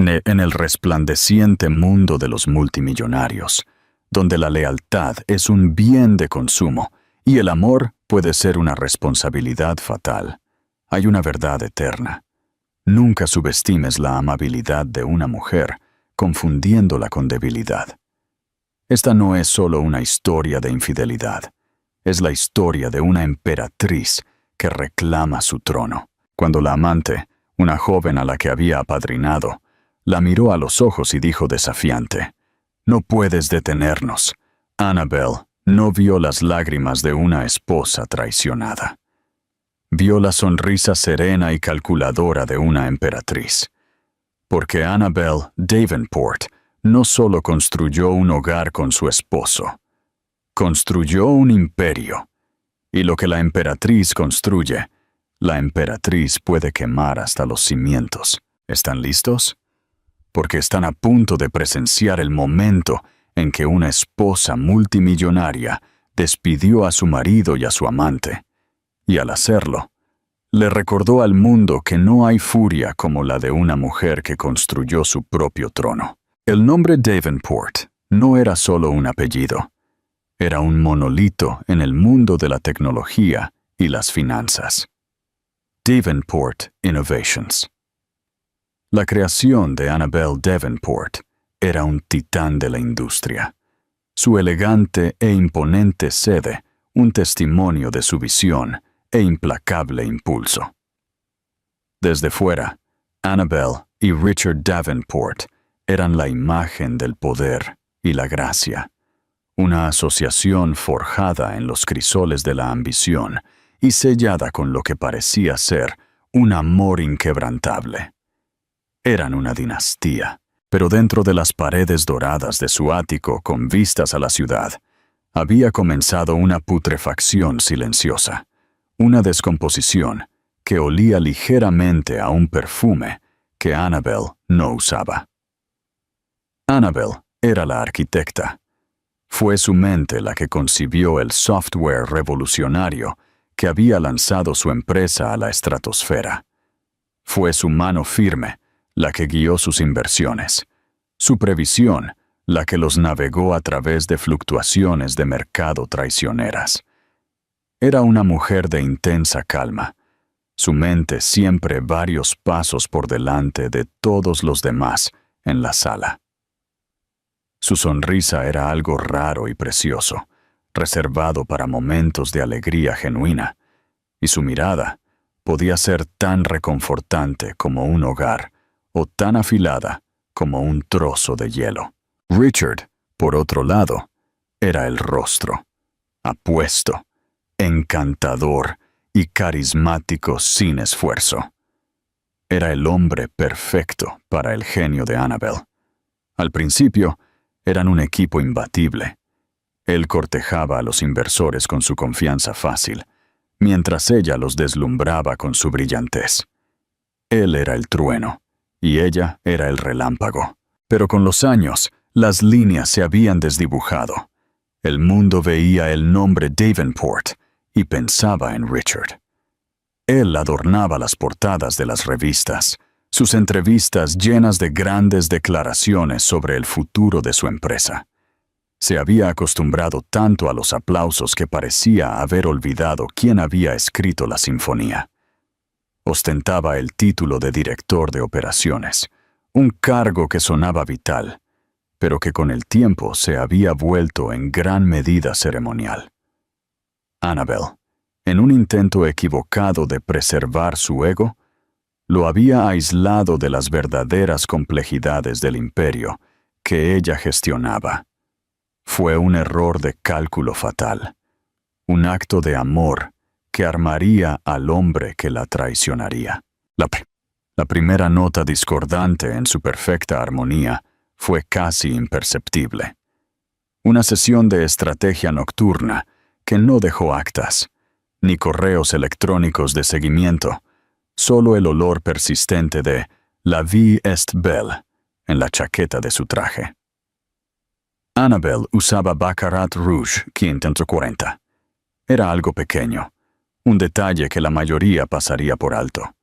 En el resplandeciente mundo de los multimillonarios, donde la lealtad es un bien de consumo y el amor puede ser una responsabilidad fatal, hay una verdad eterna. Nunca subestimes la amabilidad de una mujer, confundiéndola con debilidad. Esta no es solo una historia de infidelidad, es la historia de una emperatriz que reclama su trono. Cuando la amante, una joven a la que había apadrinado, la miró a los ojos y dijo desafiante: «No puedes detenernos». Annabel no vio las lágrimas de una esposa traicionada. Vio la sonrisa serena y calculadora de una emperatriz. Porque Annabel Davenport no solo construyó un hogar con su esposo, construyó un imperio. Y lo que la emperatriz construye, la emperatriz puede quemar hasta los cimientos. ¿Están listos? Porque están a punto de presenciar el momento en que una esposa multimillonaria despidió a su marido y a su amante. Y al hacerlo, le recordó al mundo que no hay furia como la de una mujer que construyó su propio trono. El nombre Davenport no era solo un apellido. Era un monolito en el mundo de la tecnología y las finanzas. Davenport Innovations. La creación de Annabel Davenport era un titán de la industria. Su elegante e imponente sede, un testimonio de su visión e implacable impulso. Desde fuera, Annabel y Richard Davenport eran la imagen del poder y la gracia, una asociación forjada en los crisoles de la ambición y sellada con lo que parecía ser un amor inquebrantable. Eran una dinastía, pero dentro de las paredes doradas de su ático con vistas a la ciudad, había comenzado una putrefacción silenciosa, una descomposición que olía ligeramente a un perfume que Annabel no usaba. Annabel era la arquitecta. Fue su mente la que concibió el software revolucionario que había lanzado su empresa a la estratosfera. Fue su mano firme la que guió sus inversiones, su previsión la que los navegó a través de fluctuaciones de mercado traicioneras. Era una mujer de intensa calma, su mente siempre varios pasos por delante de todos los demás en la sala. Su sonrisa era algo raro y precioso, reservado para momentos de alegría genuina, y su mirada podía ser tan reconfortante como un hogar, o tan afilada como un trozo de hielo. Richard, por otro lado, era el rostro, apuesto, encantador y carismático sin esfuerzo. Era el hombre perfecto para el genio de Annabel. Al principio, eran un equipo imbatible. Él cortejaba a los inversores con su confianza fácil, mientras ella los deslumbraba con su brillantez. Él era el trueno, y ella era el relámpago. Pero con los años, las líneas se habían desdibujado. El mundo veía el nombre Davenport y pensaba en Richard. Él adornaba las portadas de las revistas, sus entrevistas llenas de grandes declaraciones sobre el futuro de su empresa. Se había acostumbrado tanto a los aplausos que parecía haber olvidado quién había escrito la sinfonía. Ostentaba el título de director de operaciones, un cargo que sonaba vital, pero que con el tiempo se había vuelto en gran medida ceremonial. Annabel, en un intento equivocado de preservar su ego, lo había aislado de las verdaderas complejidades del imperio que ella gestionaba. Fue un error de cálculo fatal, un acto de amor que armaría al hombre que la traicionaría. La primera nota discordante en su perfecta armonía fue casi imperceptible. Una sesión de estrategia nocturna que no dejó actas, ni correos electrónicos de seguimiento, solo el olor persistente de «La vie est belle» en la chaqueta de su traje. Annabel usaba Baccarat Rouge 540. Era algo pequeño, un detalle que la mayoría pasaría por alto.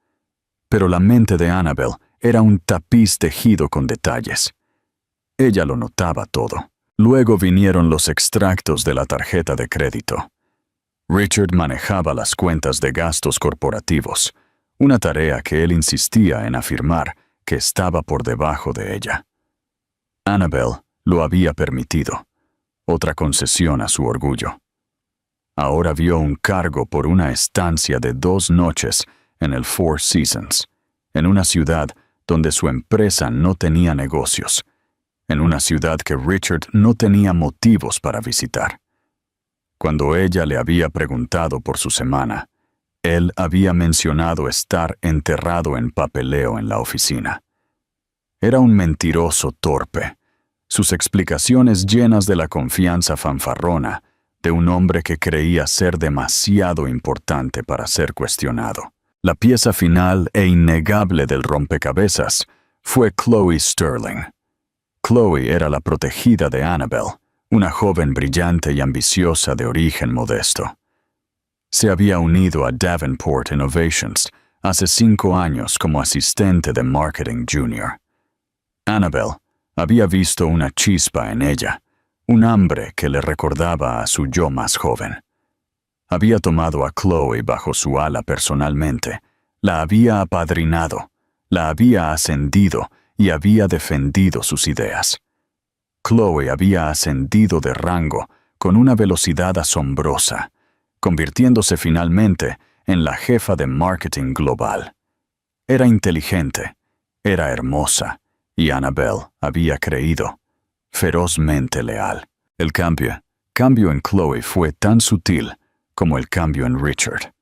Pero la mente de Annabel Era un tapiz tejido con detalles. Ella lo notaba todo. Luego vinieron los extractos de la tarjeta de crédito. Richard manejaba las cuentas de gastos corporativos, una tarea que él insistía en afirmar que estaba por debajo de ella. Annabelle lo había permitido, otra concesión a su orgullo. Ahora vio un cargo por una estancia de 2 noches en el Four Seasons, en una ciudad donde su empresa no tenía negocios, en una ciudad que Richard no tenía motivos para visitar. Cuando ella le había preguntado por su semana, él había mencionado estar enterrado en papeleo en la oficina. Era un mentiroso torpe, sus explicaciones llenas de la confianza fanfarrona de un hombre que creía ser demasiado importante para ser cuestionado. La pieza final e innegable del rompecabezas fue Chloe Sterling. Chloe era la protegida de Annabelle, una joven brillante y ambiciosa de origen modesto. Se había unido a Davenport Innovations hace 5 años como asistente de marketing junior. Annabelle había visto una chispa en ella, un hambre que le recordaba a su yo más joven. Había tomado a Chloe bajo su ala personalmente, la había apadrinado, la había ascendido y había defendido sus ideas. Chloe había ascendido de rango con una velocidad asombrosa, convirtiéndose finalmente en la jefa de marketing global. Era inteligente, era hermosa, y Annabelle había creído, ferozmente leal. El cambio en Chloe fue tan sutil como el cambio en Richard.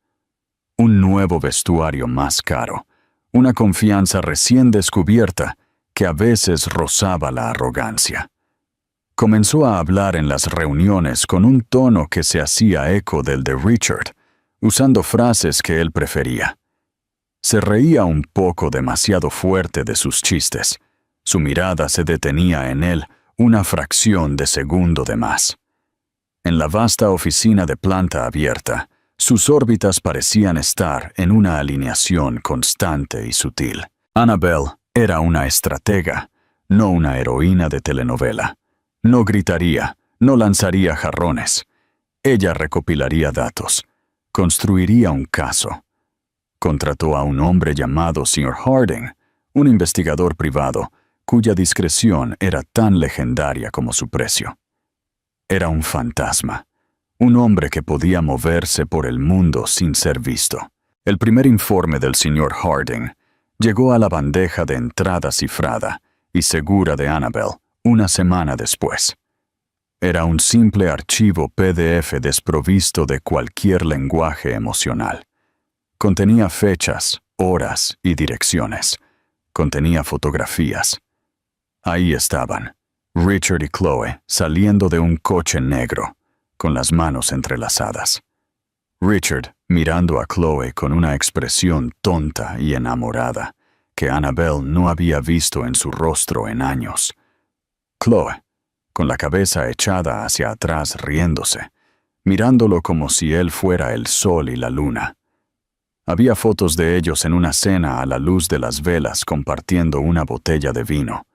Un nuevo vestuario más caro, una confianza recién descubierta que a veces rozaba la arrogancia. Comenzó a hablar en las reuniones con un tono que se hacía eco del de Richard, usando frases que él prefería. Se reía un poco demasiado fuerte de sus chistes. Su mirada se detenía en él una fracción de segundo de más. En la vasta oficina de planta abierta, sus órbitas parecían estar en una alineación constante y sutil. Annabelle era una estratega, no una heroína de telenovela. No gritaría, no lanzaría jarrones. Ella recopilaría datos, construiría un caso. Contrató a un hombre llamado Sr. Harding, un investigador privado, cuya discreción era tan legendaria como su precio. Era un fantasma, un hombre que podía moverse por el mundo sin ser visto. El primer informe del Sr. Harding llegó a la bandeja de entrada cifrada y segura de Annabelle una semana después. Era un simple archivo PDF desprovisto de cualquier lenguaje emocional. Contenía fechas, horas y direcciones. Contenía fotografías. Ahí estaban, Richard y Chloe saliendo de un coche negro, con las manos entrelazadas. Richard mirando a Chloe con una expresión tonta y enamorada que Annabelle no había visto en su rostro en años. Chloe, con la cabeza echada hacia atrás riéndose, mirándolo como si él fuera el sol y la luna. Había fotos de ellos en una cena a la luz de las velas compartiendo una botella de vino.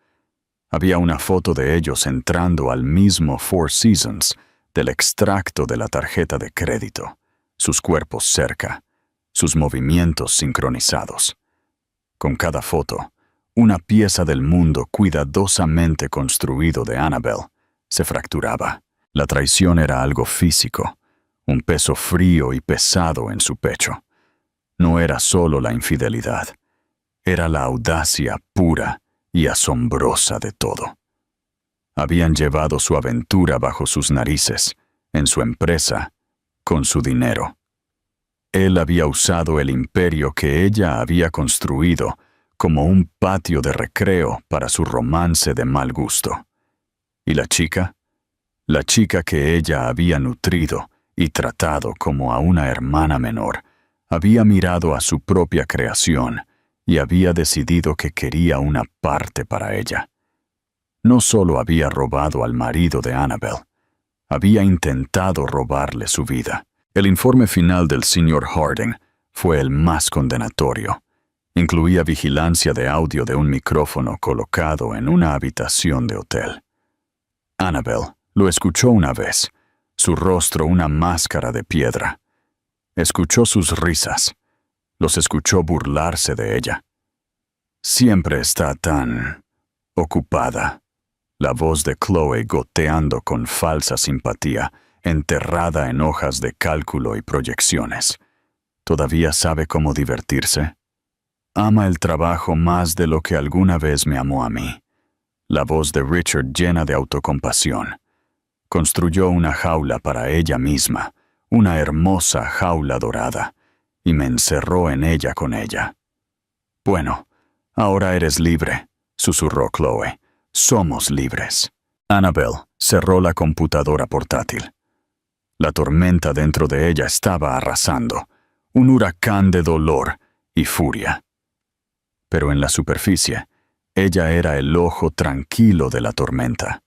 Había una foto de ellos entrando al mismo Four Seasons del extracto de la tarjeta de crédito, sus cuerpos cerca, sus movimientos sincronizados. Con cada foto, una pieza del mundo cuidadosamente construido de Annabelle se fracturaba. La traición era algo físico, un peso frío y pesado en su pecho. No era solo la infidelidad, era la audacia pura y asombrosa de todo. Habían llevado su aventura bajo sus narices, en su empresa, con su dinero. Él había usado el imperio que ella había construido como un patio de recreo para su romance de mal gusto. ¿Y la chica? La chica que ella había nutrido y tratado como a una hermana menor, había mirado a su propia creación y había decidido que quería una parte para ella. No solo había robado al marido de Annabelle, había intentado robarle su vida. El informe final del Sr. Harding fue el más condenatorio. Incluía vigilancia de audio de un micrófono colocado en una habitación de hotel. Annabelle lo escuchó una vez, su rostro una máscara de piedra. Escuchó sus risas. Los escuchó burlarse de ella. Siempre está tan ocupada. La voz de Chloe goteando con falsa simpatía, enterrada en hojas de cálculo y proyecciones. ¿Todavía sabe cómo divertirse? Ama el trabajo más de lo que alguna vez me amó a mí. La voz de Richard llena de autocompasión. Construyó una jaula para ella misma, una hermosa jaula dorada, y me encerró en ella con ella. Bueno, ahora eres libre, susurró Chloe. Somos libres. Annabelle cerró la computadora portátil. La tormenta dentro de ella estaba arrasando, un huracán de dolor y furia. Pero en la superficie, ella era el ojo tranquilo de la tormenta.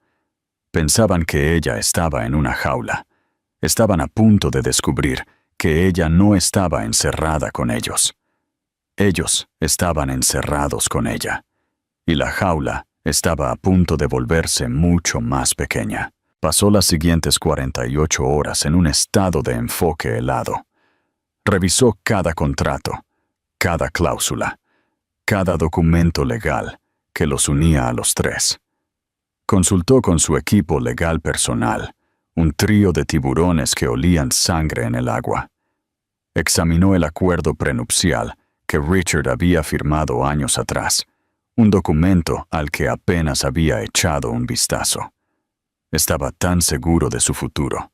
Pensaban que ella estaba en una jaula. Estaban a punto de descubrir que ella no estaba encerrada con ellos. Ellos estaban encerrados con ella. Y la jaula estaba a punto de volverse mucho más pequeña. Pasó las siguientes 48 horas en un estado de enfoque helado. Revisó cada contrato, cada cláusula, cada documento legal que los unía a los tres. Consultó con su equipo legal personal, un trío de tiburones que olían sangre en el agua. Examinó el acuerdo prenupcial que Richard había firmado años atrás, un documento al que apenas había echado un vistazo. Estaba tan seguro de su futuro,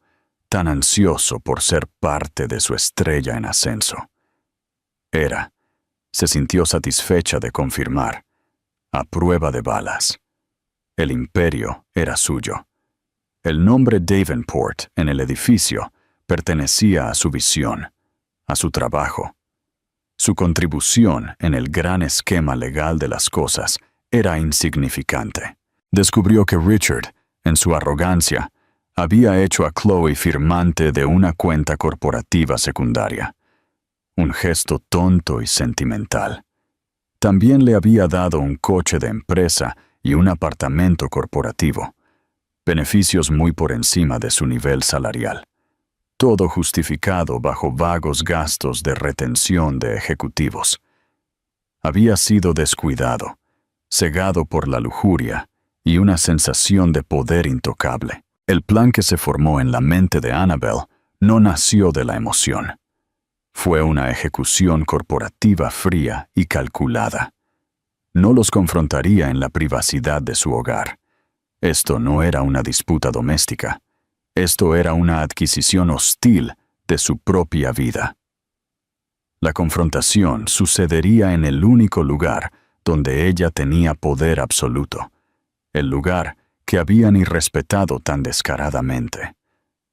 tan ansioso por ser parte de su estrella en ascenso. Se sintió satisfecha de confirmar, a prueba de balas. El imperio era suyo. El nombre Davenport en el edificio pertenecía a su visión, a su trabajo. Su contribución en el gran esquema legal de las cosas era insignificante. Descubrió que Richard, en su arrogancia, había hecho a Chloe firmante de una cuenta corporativa secundaria. Un gesto tonto y sentimental. También le había dado un coche de empresa y un apartamento corporativo. Beneficios muy por encima de su nivel salarial. Todo justificado bajo vagos gastos de retención de ejecutivos. Había sido descuidado, cegado por la lujuria y una sensación de poder intocable. El plan que se formó en la mente de Annabelle no nació de la emoción. Fue una ejecución corporativa fría y calculada. No los confrontaría en la privacidad de su hogar. Esto no era una disputa doméstica. Esto era una adquisición hostil de su propia vida. La confrontación sucedería en el único lugar donde ella tenía poder absoluto, el lugar que habían irrespetado tan descaradamente.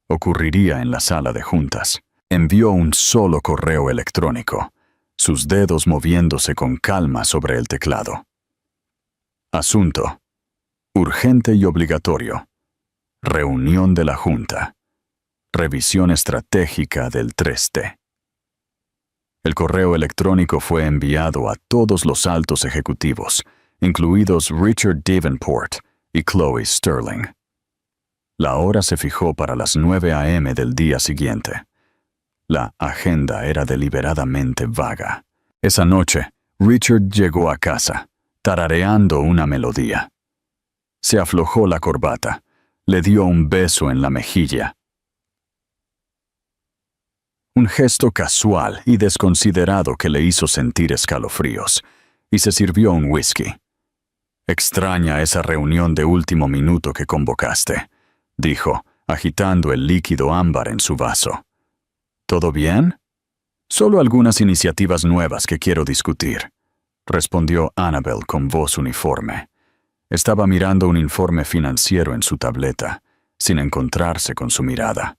Ocurriría en la sala de juntas. Envió un solo correo electrónico, sus dedos moviéndose con calma sobre el teclado. Asunto: urgente y obligatorio. Reunión de la Junta. Revisión estratégica del 3T. El correo electrónico fue enviado a todos los altos ejecutivos, incluidos Richard Davenport y Chloe Sterling. La hora se fijó para las 9 a.m. del día siguiente. La agenda era deliberadamente vaga. Esa noche, Richard llegó a casa, tarareando una melodía. Se aflojó la corbata, le dio un beso en la mejilla. Un gesto casual y desconsiderado que le hizo sentir escalofríos, y se sirvió un whisky. «Extraña esa reunión de último minuto que convocaste», dijo, agitando el líquido ámbar en su vaso. «¿Todo bien?» «Solo algunas iniciativas nuevas que quiero discutir», respondió Annabelle con voz uniforme. Estaba mirando un informe financiero en su tableta, sin encontrarse con su mirada.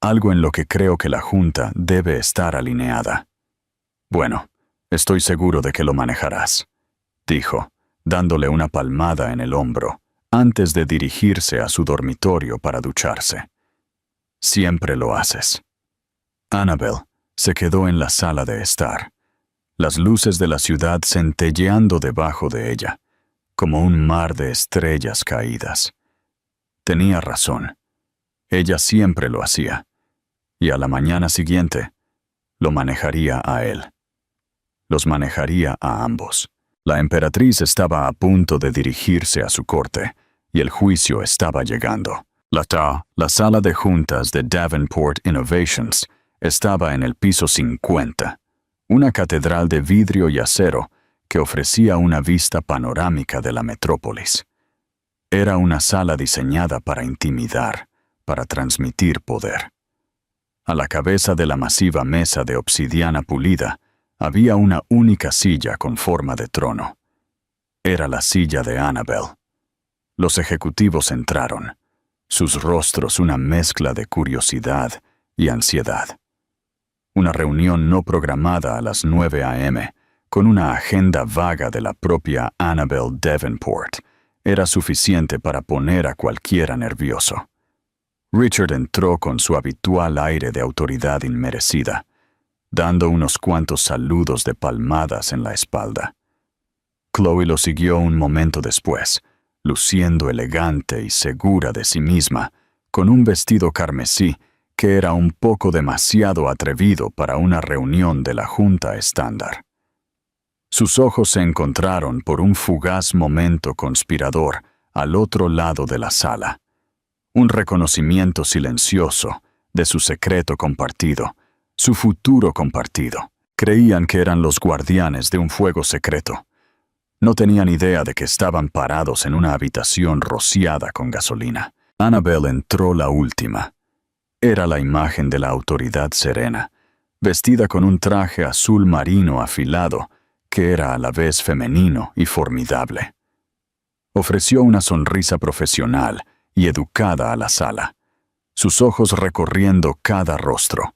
Algo en lo que creo que la Junta debe estar alineada. «Bueno, estoy seguro de que lo manejarás», dijo, dándole una palmada en el hombro, antes de dirigirse a su dormitorio para ducharse. «Siempre lo haces». Annabelle se quedó en la sala de estar. las luces de la ciudad centelleando debajo de ella, como un mar de estrellas caídas. Tenía razón. Ella siempre lo hacía, y a la mañana siguiente lo manejaría a él. Los manejaría a ambos. La emperatriz estaba a punto de dirigirse a su corte, y el juicio estaba llegando. La sala de juntas de Davenport Innovations estaba en el piso 50, una catedral de vidrio y acero que ofrecía una vista panorámica de la metrópolis. Era una sala diseñada para intimidar, para transmitir poder. A la cabeza de la masiva mesa de obsidiana pulida había una única silla con forma de trono. Era la silla de Annabel. Los ejecutivos entraron, sus rostros una mezcla de curiosidad y ansiedad. Una reunión no programada a las 9 a.m., con una agenda vaga de la propia Annabel Davenport, era suficiente para poner a cualquiera nervioso. Richard entró con su habitual aire de autoridad inmerecida, dando unos cuantos saludos de palmadas en la espalda. Chloe lo siguió un momento después, luciendo elegante y segura de sí misma, con un vestido carmesí que era un poco demasiado atrevido para una reunión de la Junta Estándar. Sus ojos se encontraron por un fugaz momento conspirador al otro lado de la sala. Un reconocimiento silencioso de su secreto compartido, su futuro compartido. Creían que eran los guardianes de un fuego secreto. No tenían idea de que estaban parados en una habitación rociada con gasolina. Annabel entró la última. Era la imagen de la autoridad serena, vestida con un traje azul marino afilado, que era a la vez femenino y formidable. Ofreció una sonrisa profesional y educada a la sala, sus ojos recorriendo cada rostro,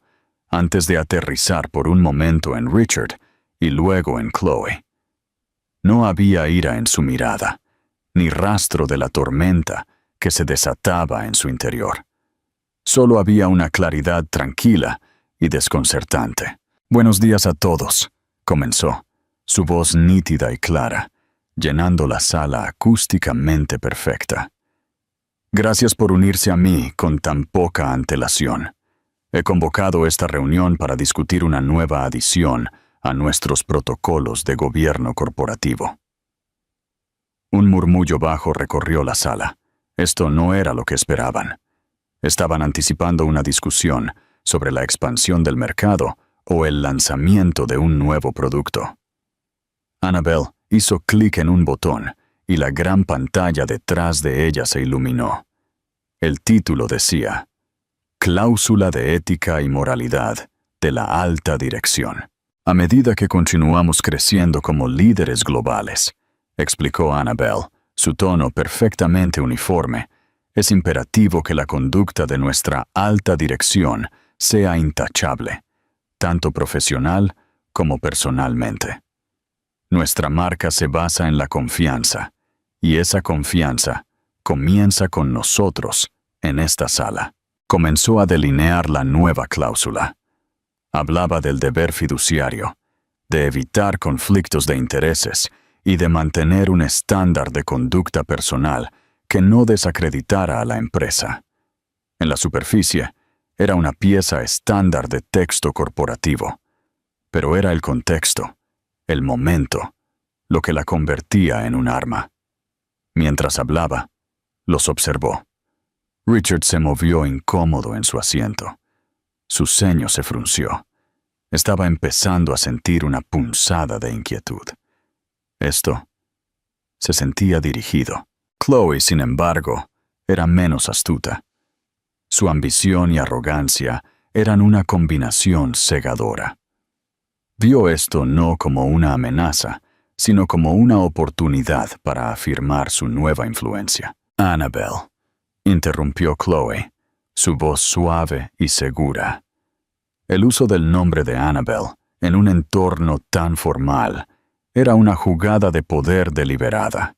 antes de aterrizar por un momento en Richard y luego en Chloe. No había ira en su mirada, ni rastro de la tormenta que se desataba en su interior. Solo había una claridad tranquila y desconcertante. «Buenos días a todos», comenzó, su voz nítida y clara, llenando la sala acústicamente perfecta. «Gracias por unirse a mí con tan poca antelación. He convocado esta reunión para discutir una nueva adición a nuestros protocolos de gobierno corporativo». Un murmullo bajo recorrió la sala. Esto no era lo que esperaban. Estaban anticipando una discusión sobre la expansión del mercado o el lanzamiento de un nuevo producto. Annabel hizo clic en un botón y la gran pantalla detrás de ella se iluminó. El título decía: Cláusula de ética y moralidad de la alta dirección. A medida que continuamos creciendo como líderes globales, explicó Annabel, su tono perfectamente uniforme, es imperativo que la conducta de nuestra alta dirección sea intachable, tanto profesional como personalmente. Nuestra marca se basa en la confianza, y esa confianza comienza con nosotros en esta sala. Comenzó a delinear la nueva cláusula. Hablaba del deber fiduciario, de evitar conflictos de intereses y de mantener un estándar de conducta personal que no desacreditara a la empresa. En la superficie, era una pieza estándar de texto corporativo, pero era el contexto, el momento, lo que la convertía en un arma. Mientras hablaba, los observó. Richard se movió incómodo en su asiento. Su ceño se frunció. Estaba empezando a sentir una punzada de inquietud. Esto se sentía dirigido. Chloe, sin embargo, era menos astuta. Su ambición y arrogancia eran una combinación cegadora. Vio esto no como una amenaza, sino como una oportunidad para afirmar su nueva influencia. «Annabel», interrumpió Chloe, su voz suave y segura. El uso del nombre de Annabel en un entorno tan formal era una jugada de poder deliberada.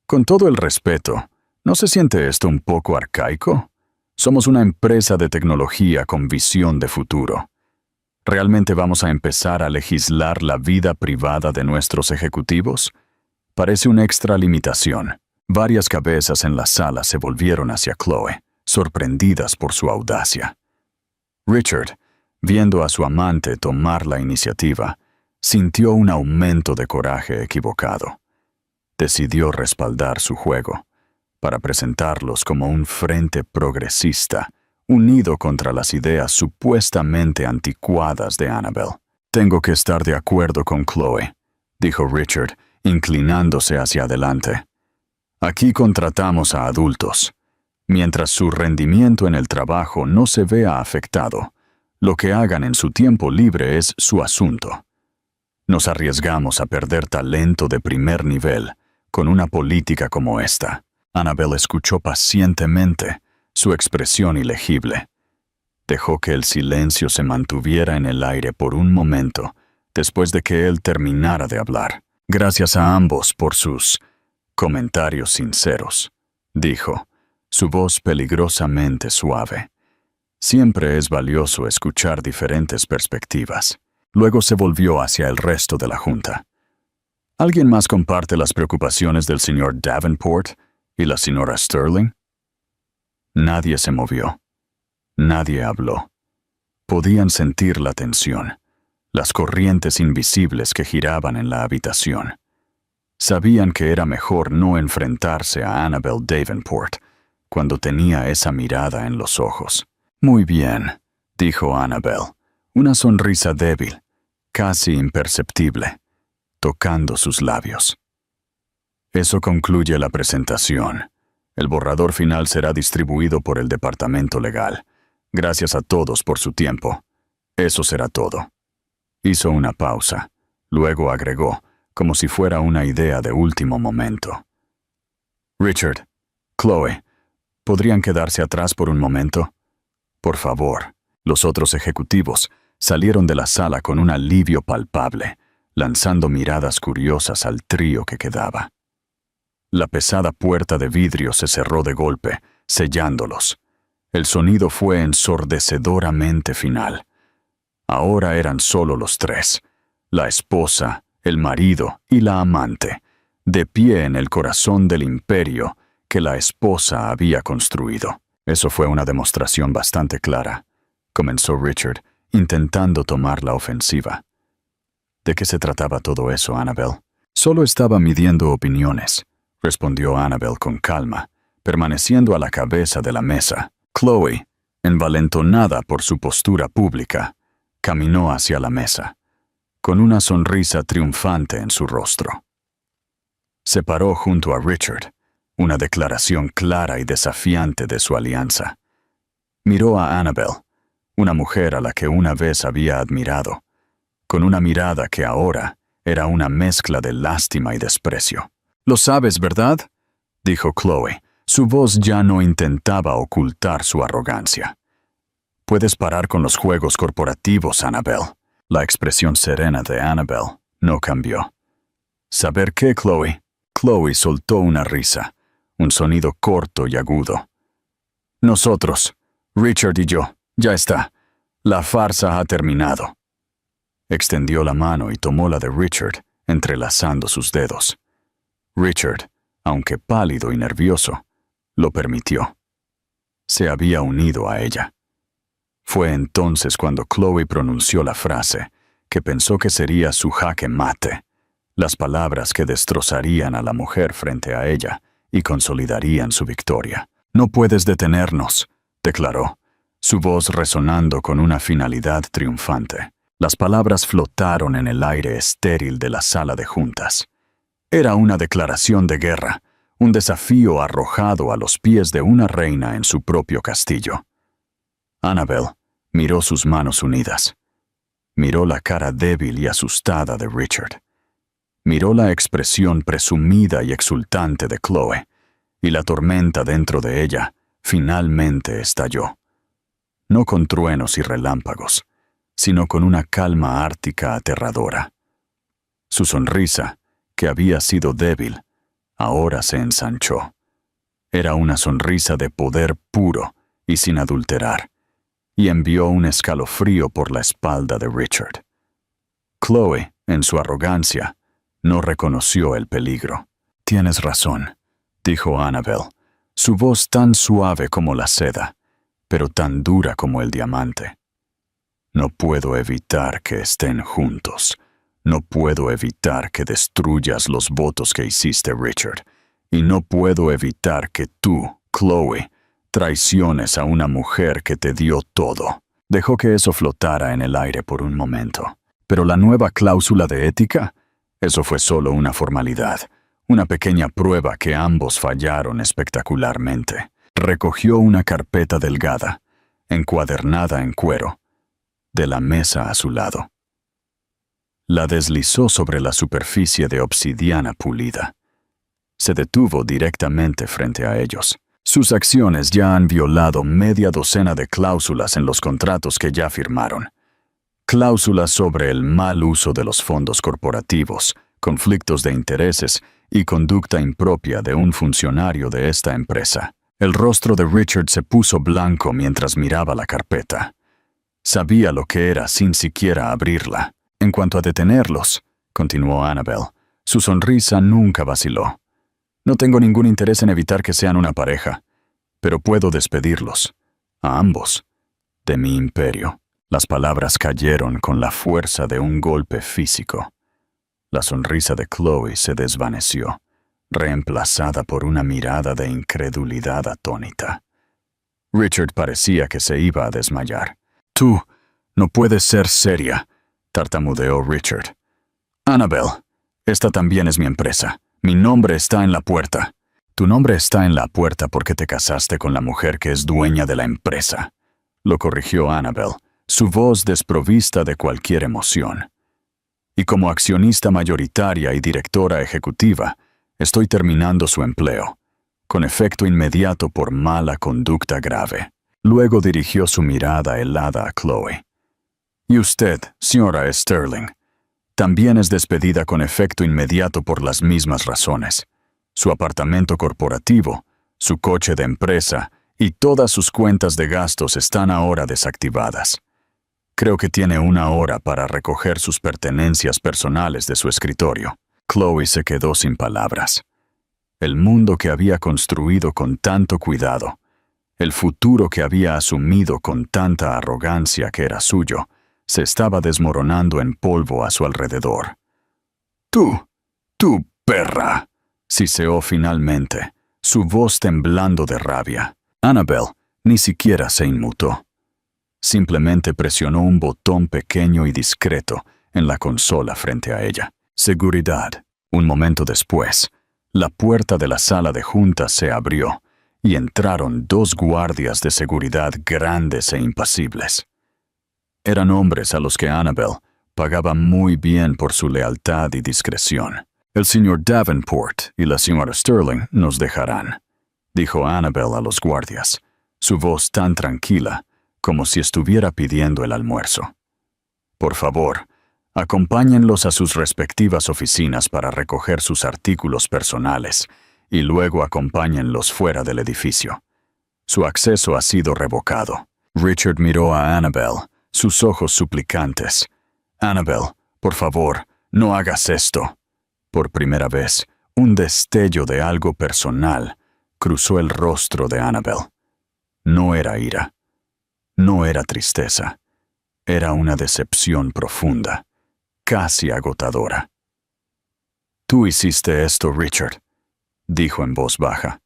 Con todo el respeto, ¿no se siente esto un poco arcaico? Somos una empresa de tecnología con visión de futuro. ¿Realmente vamos a empezar a legislar la vida privada de nuestros ejecutivos? Parece una extralimitación. Varias cabezas en la sala se volvieron hacia Chloe, sorprendidas por su audacia. Richard, viendo a su amante tomar la iniciativa, sintió un aumento de coraje equivocado. Decidió respaldar su juego, para presentarlos como un frente progresista, unido contra las ideas supuestamente anticuadas de Annabel. «Tengo que estar de acuerdo con Chloe», dijo Richard, inclinándose hacia adelante. «Aquí contratamos a adultos. Mientras su rendimiento en el trabajo no se vea afectado, lo que hagan en su tiempo libre es su asunto. Nos arriesgamos a perder talento de primer nivel con una política como esta». Annabel escuchó pacientemente, su expresión ilegible. Dejó que el silencio se mantuviera en el aire por un momento, después de que él terminara de hablar. «Gracias a ambos por sus comentarios sinceros», dijo, su voz peligrosamente suave. «Siempre es valioso escuchar diferentes perspectivas». Luego se volvió hacia el resto de la junta. «¿Alguien más comparte las preocupaciones del señor Davenport y la señora Sterling?» Nadie se movió. Nadie habló. Podían sentir la tensión, las corrientes invisibles que giraban en la habitación. Sabían que era mejor no enfrentarse a Annabel Davenport cuando tenía esa mirada en los ojos. «Muy bien», dijo Annabel, una sonrisa débil, casi imperceptible, tocando sus labios. «Eso concluye la presentación. El borrador final será distribuido por el departamento legal. Gracias a todos por su tiempo. Eso será todo». Hizo una pausa. Luego agregó, como si fuera una idea de último momento. «Richard, Chloe, ¿podrían quedarse atrás por un momento? Por favor». Los otros ejecutivos salieron de la sala con un alivio palpable, lanzando miradas curiosas al trío que quedaba. La pesada puerta de vidrio se cerró de golpe, sellándolos. El sonido fue ensordecedoramente final. Ahora eran solo los tres, la esposa, el marido y la amante, de pie en el corazón del imperio que la esposa había construido. «Eso fue una demostración bastante clara», comenzó Richard, intentando tomar la ofensiva. «¿De qué se trataba todo eso, Annabel?» «Solo estaba midiendo opiniones», respondió Annabel con calma, permaneciendo a la cabeza de la mesa. Chloe, envalentonada por su postura pública, caminó hacia la mesa, con una sonrisa triunfante en su rostro. Se paró junto a Richard, una declaración clara y desafiante de su alianza. Miró a Annabel, una mujer a la que una vez había admirado, con una mirada que ahora era una mezcla de lástima y desprecio. «Lo sabes, ¿verdad?», dijo Chloe. Su voz ya no intentaba ocultar su arrogancia. «Puedes parar con los juegos corporativos, Annabel». La expresión serena de Annabel no cambió. «¿Saber qué, Chloe?» Chloe soltó una risa, un sonido corto y agudo. «Nosotros, Richard y yo, ya está. La farsa ha terminado». Extendió la mano y tomó la de Richard, entrelazando sus dedos. Richard, aunque pálido y nervioso, lo permitió. Se había unido a ella. Fue entonces cuando Chloe pronunció la frase que pensó que sería su jaque mate, las palabras que destrozarían a la mujer frente a ella y consolidarían su victoria. «No puedes detenernos», declaró, su voz resonando con una finalidad triunfante. Las palabras flotaron en el aire estéril de la sala de juntas. Era una declaración de guerra, un desafío arrojado a los pies de una reina en su propio castillo. Annabel miró sus manos unidas. Miró la cara débil y asustada de Richard. Miró la expresión presumida y exultante de Chloe, y la tormenta dentro de ella finalmente estalló. No con truenos y relámpagos, sino con una calma ártica aterradora. Su sonrisa, que había sido débil, ahora se ensanchó. Era una sonrisa de poder puro y sin adulterar, y envió un escalofrío por la espalda de Richard. Chloe, en su arrogancia, no reconoció el peligro. «Tienes razón», dijo Annabel, su voz tan suave como la seda, pero tan dura como el diamante. «No puedo evitar que estén juntos. No puedo evitar que destruyas los votos que hiciste, Richard. Y no puedo evitar que tú, Chloe, traiciones a una mujer que te dio todo». Dejó que eso flotara en el aire por un momento. Pero la nueva cláusula de ética, eso fue solo una formalidad, una pequeña prueba que ambos fallaron espectacularmente. Recogió una carpeta delgada, encuadernada en cuero, de la mesa a su lado. La deslizó sobre la superficie de obsidiana pulida. Se detuvo directamente frente a ellos. Sus acciones ya han violado media docena de cláusulas en los contratos que ya firmaron. Cláusulas sobre el mal uso de los fondos corporativos, conflictos de intereses y conducta impropia de un funcionario de esta empresa. El rostro de Richard se puso blanco mientras miraba la carpeta. Sabía lo que era sin siquiera abrirla. En cuanto a detenerlos, continuó Annabel, su sonrisa nunca vaciló. No tengo ningún interés en evitar que sean una pareja, pero puedo despedirlos, a ambos, de mi imperio. Las palabras cayeron con la fuerza de un golpe físico. La sonrisa de Chloe se desvaneció, reemplazada por una mirada de incredulidad atónita. Richard parecía que se iba a desmayar. «Tú no puedes ser seria», tartamudeó Richard. «Annabel, esta también es mi empresa. Mi nombre está en la puerta». «Tu nombre está en la puerta porque te casaste con la mujer que es dueña de la empresa», lo corrigió Annabel, su voz desprovista de cualquier emoción. «Y como accionista mayoritaria y directora ejecutiva, estoy terminando su empleo, con efecto inmediato por mala conducta grave». Luego dirigió su mirada helada a Chloe. «Y usted, señora Sterling, también es despedida con efecto inmediato por las mismas razones. Su apartamento corporativo, su coche de empresa y todas sus cuentas de gastos están ahora desactivadas. Creo que tiene una hora para recoger sus pertenencias personales de su escritorio». Chloe se quedó sin palabras. El mundo que había construido con tanto cuidado, el futuro que había asumido con tanta arrogancia que era suyo, se estaba desmoronando en polvo a su alrededor. «Tú perra», siseó finalmente, su voz temblando de rabia. Annabel ni siquiera se inmutó. Simplemente presionó un botón pequeño y discreto en la consola frente a ella. Seguridad. Un momento después, la puerta de la sala de juntas se abrió y entraron 2 guardias de seguridad grandes e impasibles. Eran hombres a los que Annabel pagaba muy bien por su lealtad y discreción. «El señor Davenport y la señora Sterling nos dejarán», dijo Annabel a los guardias, su voz tan tranquila como si estuviera pidiendo el almuerzo. «Por favor, acompáñenlos a sus respectivas oficinas para recoger sus artículos personales y luego acompáñenlos fuera del edificio. Su acceso ha sido revocado». Richard miró a Annabel, sus ojos suplicantes. «Annabel, por favor, no hagas esto». Por primera vez, un destello de algo personal cruzó el rostro de Annabel. No era ira. No era tristeza. Era una decepción profunda, casi agotadora. «Tú hiciste esto, Richard», dijo en voz baja.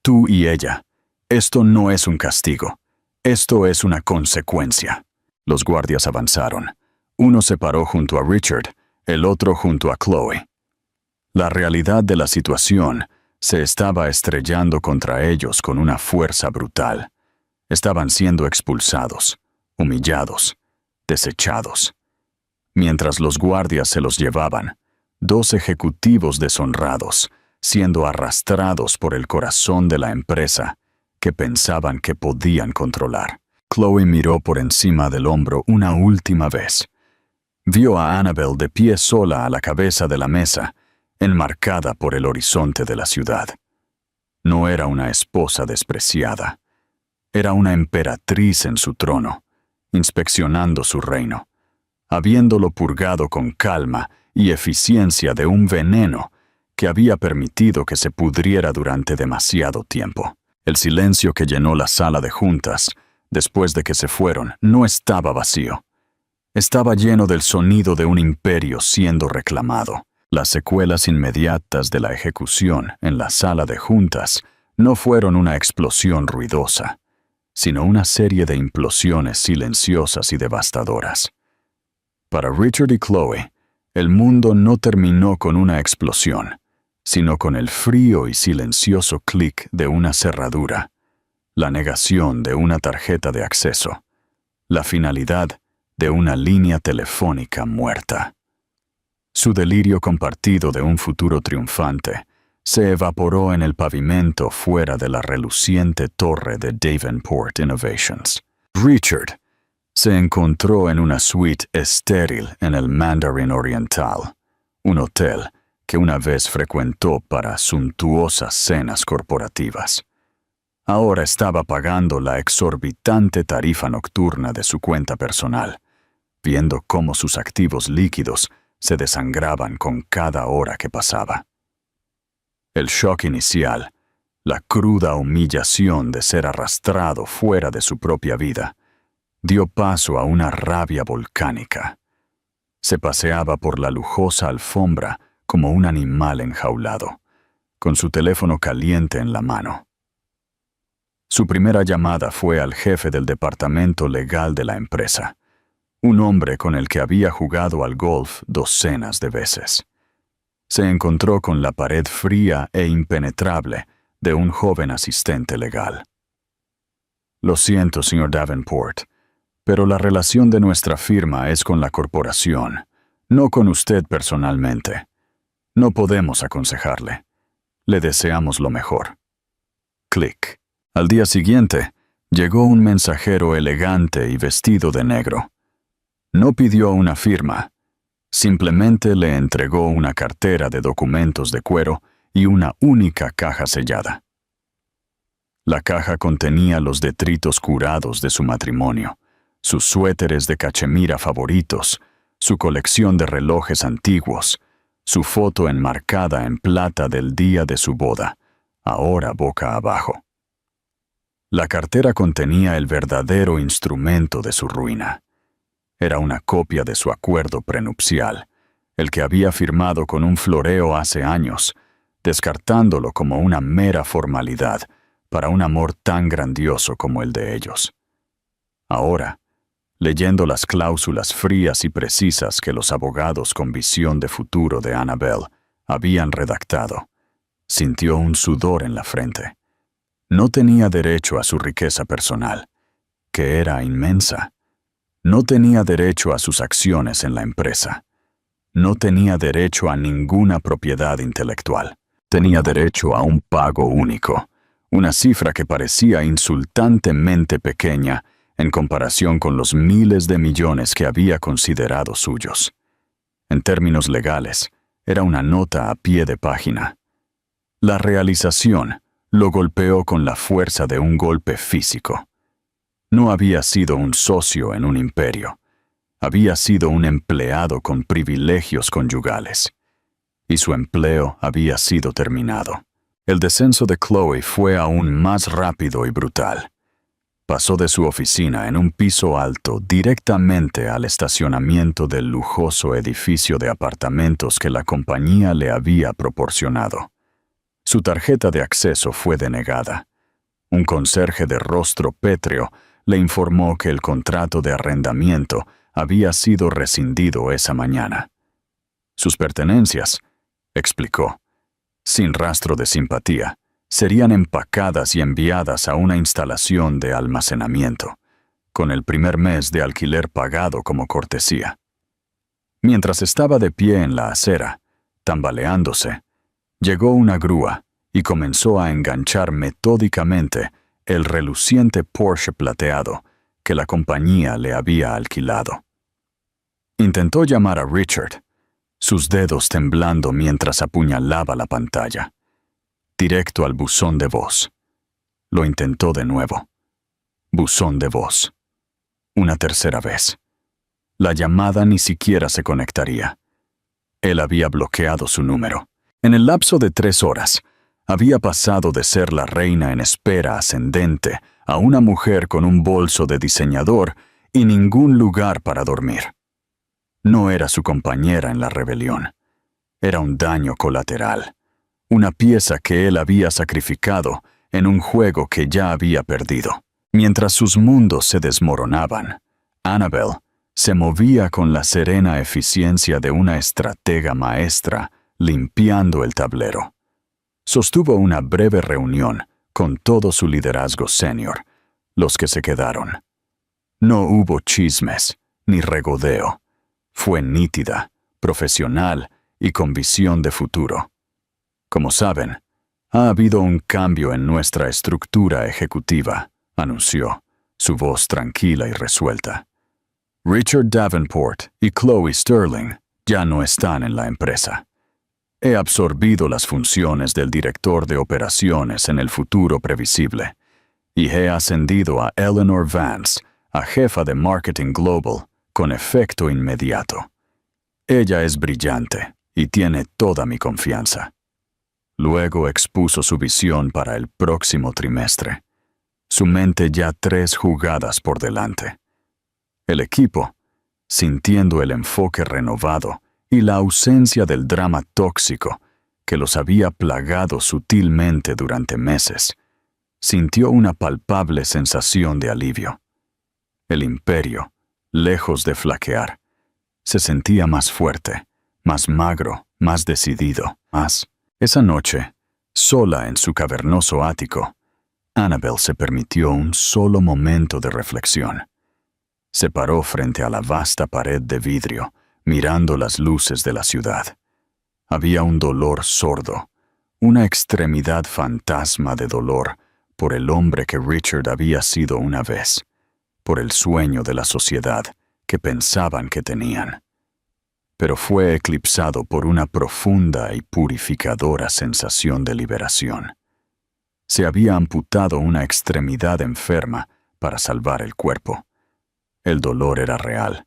«Tú y ella. Esto no es un castigo. Esto es una consecuencia». Los guardias avanzaron. Uno se paró junto a Richard, el otro junto a Chloe. La realidad de la situación se estaba estrellando contra ellos con una fuerza brutal. Estaban siendo expulsados, humillados, desechados. Mientras los guardias se los llevaban, 2 ejecutivos deshonrados, siendo arrastrados por el corazón de la empresa, que pensaban que podían controlar. Chloe miró por encima del hombro una última vez. Vio a Annabel de pie sola a la cabeza de la mesa, enmarcada por el horizonte de la ciudad. No era una esposa despreciada. Era una emperatriz en su trono, inspeccionando su reino, habiéndolo purgado con calma y eficiencia de un veneno que había permitido que se pudriera durante demasiado tiempo. El silencio que llenó la sala de juntas, después de que se fueron, no estaba vacío. Estaba lleno del sonido de un imperio siendo reclamado. Las secuelas inmediatas de la ejecución en la sala de juntas no fueron una explosión ruidosa, sino una serie de implosiones silenciosas y devastadoras. Para Richard y Chloe, el mundo no terminó con una explosión, sino con el frío y silencioso clic de una cerradura, la negación de una tarjeta de acceso, la finalidad de una línea telefónica muerta. Su delirio compartido de un futuro triunfante se evaporó en el pavimento fuera de la reluciente torre de Davenport Innovations. Richard se encontró en una suite estéril en el Mandarin Oriental, un hotel que una vez frecuentó para suntuosas cenas corporativas. Ahora estaba pagando la exorbitante tarifa nocturna de su cuenta personal, viendo cómo sus activos líquidos se desangraban con cada hora que pasaba. El shock inicial, la cruda humillación de ser arrastrado fuera de su propia vida, dio paso a una rabia volcánica. Se paseaba por la lujosa alfombra como un animal enjaulado, con su teléfono caliente en la mano. Su primera llamada fue al jefe del departamento legal de la empresa, un hombre con el que había jugado al golf docenas de veces. Se encontró con la pared fría e impenetrable de un joven asistente legal. Lo siento, señor Davenport, pero la relación de nuestra firma es con la corporación, no con usted personalmente. No podemos aconsejarle. Le deseamos lo mejor. Clic. Al día siguiente, llegó un mensajero elegante y vestido de negro. No pidió una firma. Simplemente le entregó una cartera de documentos de cuero y una única caja sellada. La caja contenía los detritos curados de su matrimonio, sus suéteres de cachemira favoritos, su colección de relojes antiguos, su foto enmarcada en plata del día de su boda, ahora boca abajo. La cartera contenía el verdadero instrumento de su ruina. Era una copia de su acuerdo prenupcial, el que había firmado con un floreo hace años, descartándolo como una mera formalidad para un amor tan grandioso como el de ellos. Ahora, leyendo las cláusulas frías y precisas que los abogados con visión de futuro de Annabelle habían redactado, sintió un sudor en la frente. No tenía derecho a su riqueza personal, que era inmensa. No tenía derecho a sus acciones en la empresa. No tenía derecho a ninguna propiedad intelectual. Tenía derecho a un pago único, una cifra que parecía insultantemente pequeña en comparación con los miles de millones que había considerado suyos. En términos legales, era una nota a pie de página. La realización lo golpeó con la fuerza de un golpe físico. No había sido un socio en un imperio. Había sido un empleado con privilegios conyugales. Y su empleo había sido terminado. El descenso de Chloe fue aún más rápido y brutal. Pasó de su oficina en un piso alto directamente al estacionamiento del lujoso edificio de apartamentos que la compañía le había proporcionado. Su tarjeta de acceso fue denegada. Un conserje de rostro pétreo le informó que el contrato de arrendamiento había sido rescindido esa mañana. Sus pertenencias, explicó, sin rastro de simpatía, serían empacadas y enviadas a una instalación de almacenamiento, con el primer mes de alquiler pagado como cortesía. Mientras estaba de pie en la acera, tambaleándose, llegó una grúa y comenzó a enganchar metódicamente el reluciente Porsche plateado que la compañía le había alquilado. Intentó llamar a Richard, sus dedos temblando mientras apuñalaba la pantalla. Directo al buzón de voz. Lo intentó de nuevo. Buzón de voz. Una tercera vez. La llamada ni siquiera se conectaría. Él había bloqueado su número. En el lapso de 3 horas, había pasado de ser la reina en espera ascendente a una mujer con un bolso de diseñador y ningún lugar para dormir. No era su compañera en la rebelión. Era un daño colateral, una pieza que él había sacrificado en un juego que ya había perdido. Mientras sus mundos se desmoronaban, Annabelle se movía con la serena eficiencia de una estratega maestra limpiando el tablero. Sostuvo una breve reunión con todo su liderazgo senior, los que se quedaron. No hubo chismes ni regodeo. Fue nítida, profesional y con visión de futuro. Como saben, ha habido un cambio en nuestra estructura ejecutiva, anunció, su voz tranquila y resuelta. Richard Davenport y Chloe Sterling ya no están en la empresa. He absorbido las funciones del director de operaciones en el futuro previsible y he ascendido a Eleanor Vance, a jefa de Marketing Global, con efecto inmediato. Ella es brillante y tiene toda mi confianza. Luego expuso su visión para el próximo trimestre. Su mente ya 3 jugadas por delante. El equipo, sintiendo el enfoque renovado y la ausencia del drama tóxico que los había plagado sutilmente durante meses, sintió una palpable sensación de alivio. El imperio, lejos de flaquear, se sentía más fuerte, más magro, más decidido, más. Esa noche, sola en su cavernoso ático, Annabelle se permitió un solo momento de reflexión. Se paró frente a la vasta pared de vidrio, mirando las luces de la ciudad. Había un dolor sordo, una extremidad fantasma de dolor por el hombre que Richard había sido una vez, por el sueño de la sociedad que pensaban que tenían. Pero fue eclipsado por una profunda y purificadora sensación de liberación. Se había amputado una extremidad enferma para salvar el cuerpo. El dolor era real,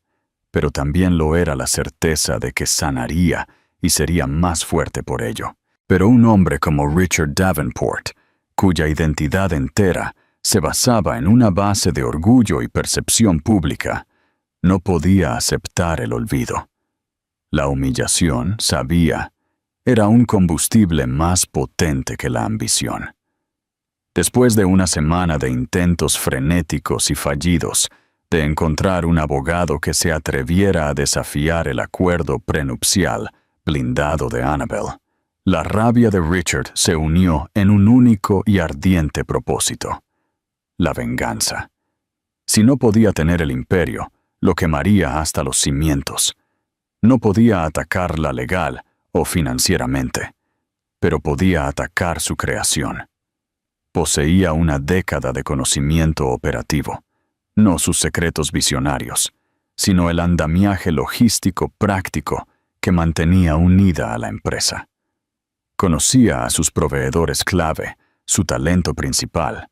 pero también lo era la certeza de que sanaría y sería más fuerte por ello. Pero un hombre como Richard Davenport, cuya identidad entera se basaba en una base de orgullo y percepción pública, no podía aceptar el olvido. La humillación, sabía, era un combustible más potente que la ambición. Después de una semana de intentos frenéticos y fallidos, de encontrar un abogado que se atreviera a desafiar el acuerdo prenupcial blindado de Annabelle, la rabia de Richard se unió en un único y ardiente propósito: la venganza. Si no podía tener el imperio, lo quemaría hasta los cimientos. No podía atacarla legal o financieramente, pero podía atacar su creación. Poseía una década de conocimiento operativo, no sus secretos visionarios, sino el andamiaje logístico práctico que mantenía unida a la empresa. Conocía a sus proveedores clave, su talento principal,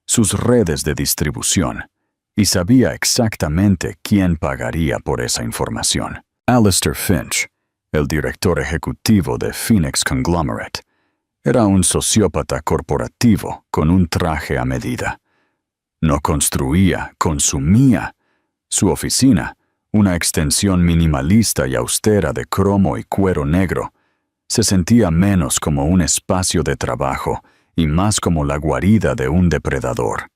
sus redes de distribución, y sabía exactamente quién pagaría por esa información. Alistair Finch, el director ejecutivo de Phoenix Conglomerate, era un sociópata corporativo con un traje a medida. No construía, consumía. Su oficina, una extensión minimalista y austera de cromo y cuero negro, se sentía menos como un espacio de trabajo y más como la guarida de un depredador.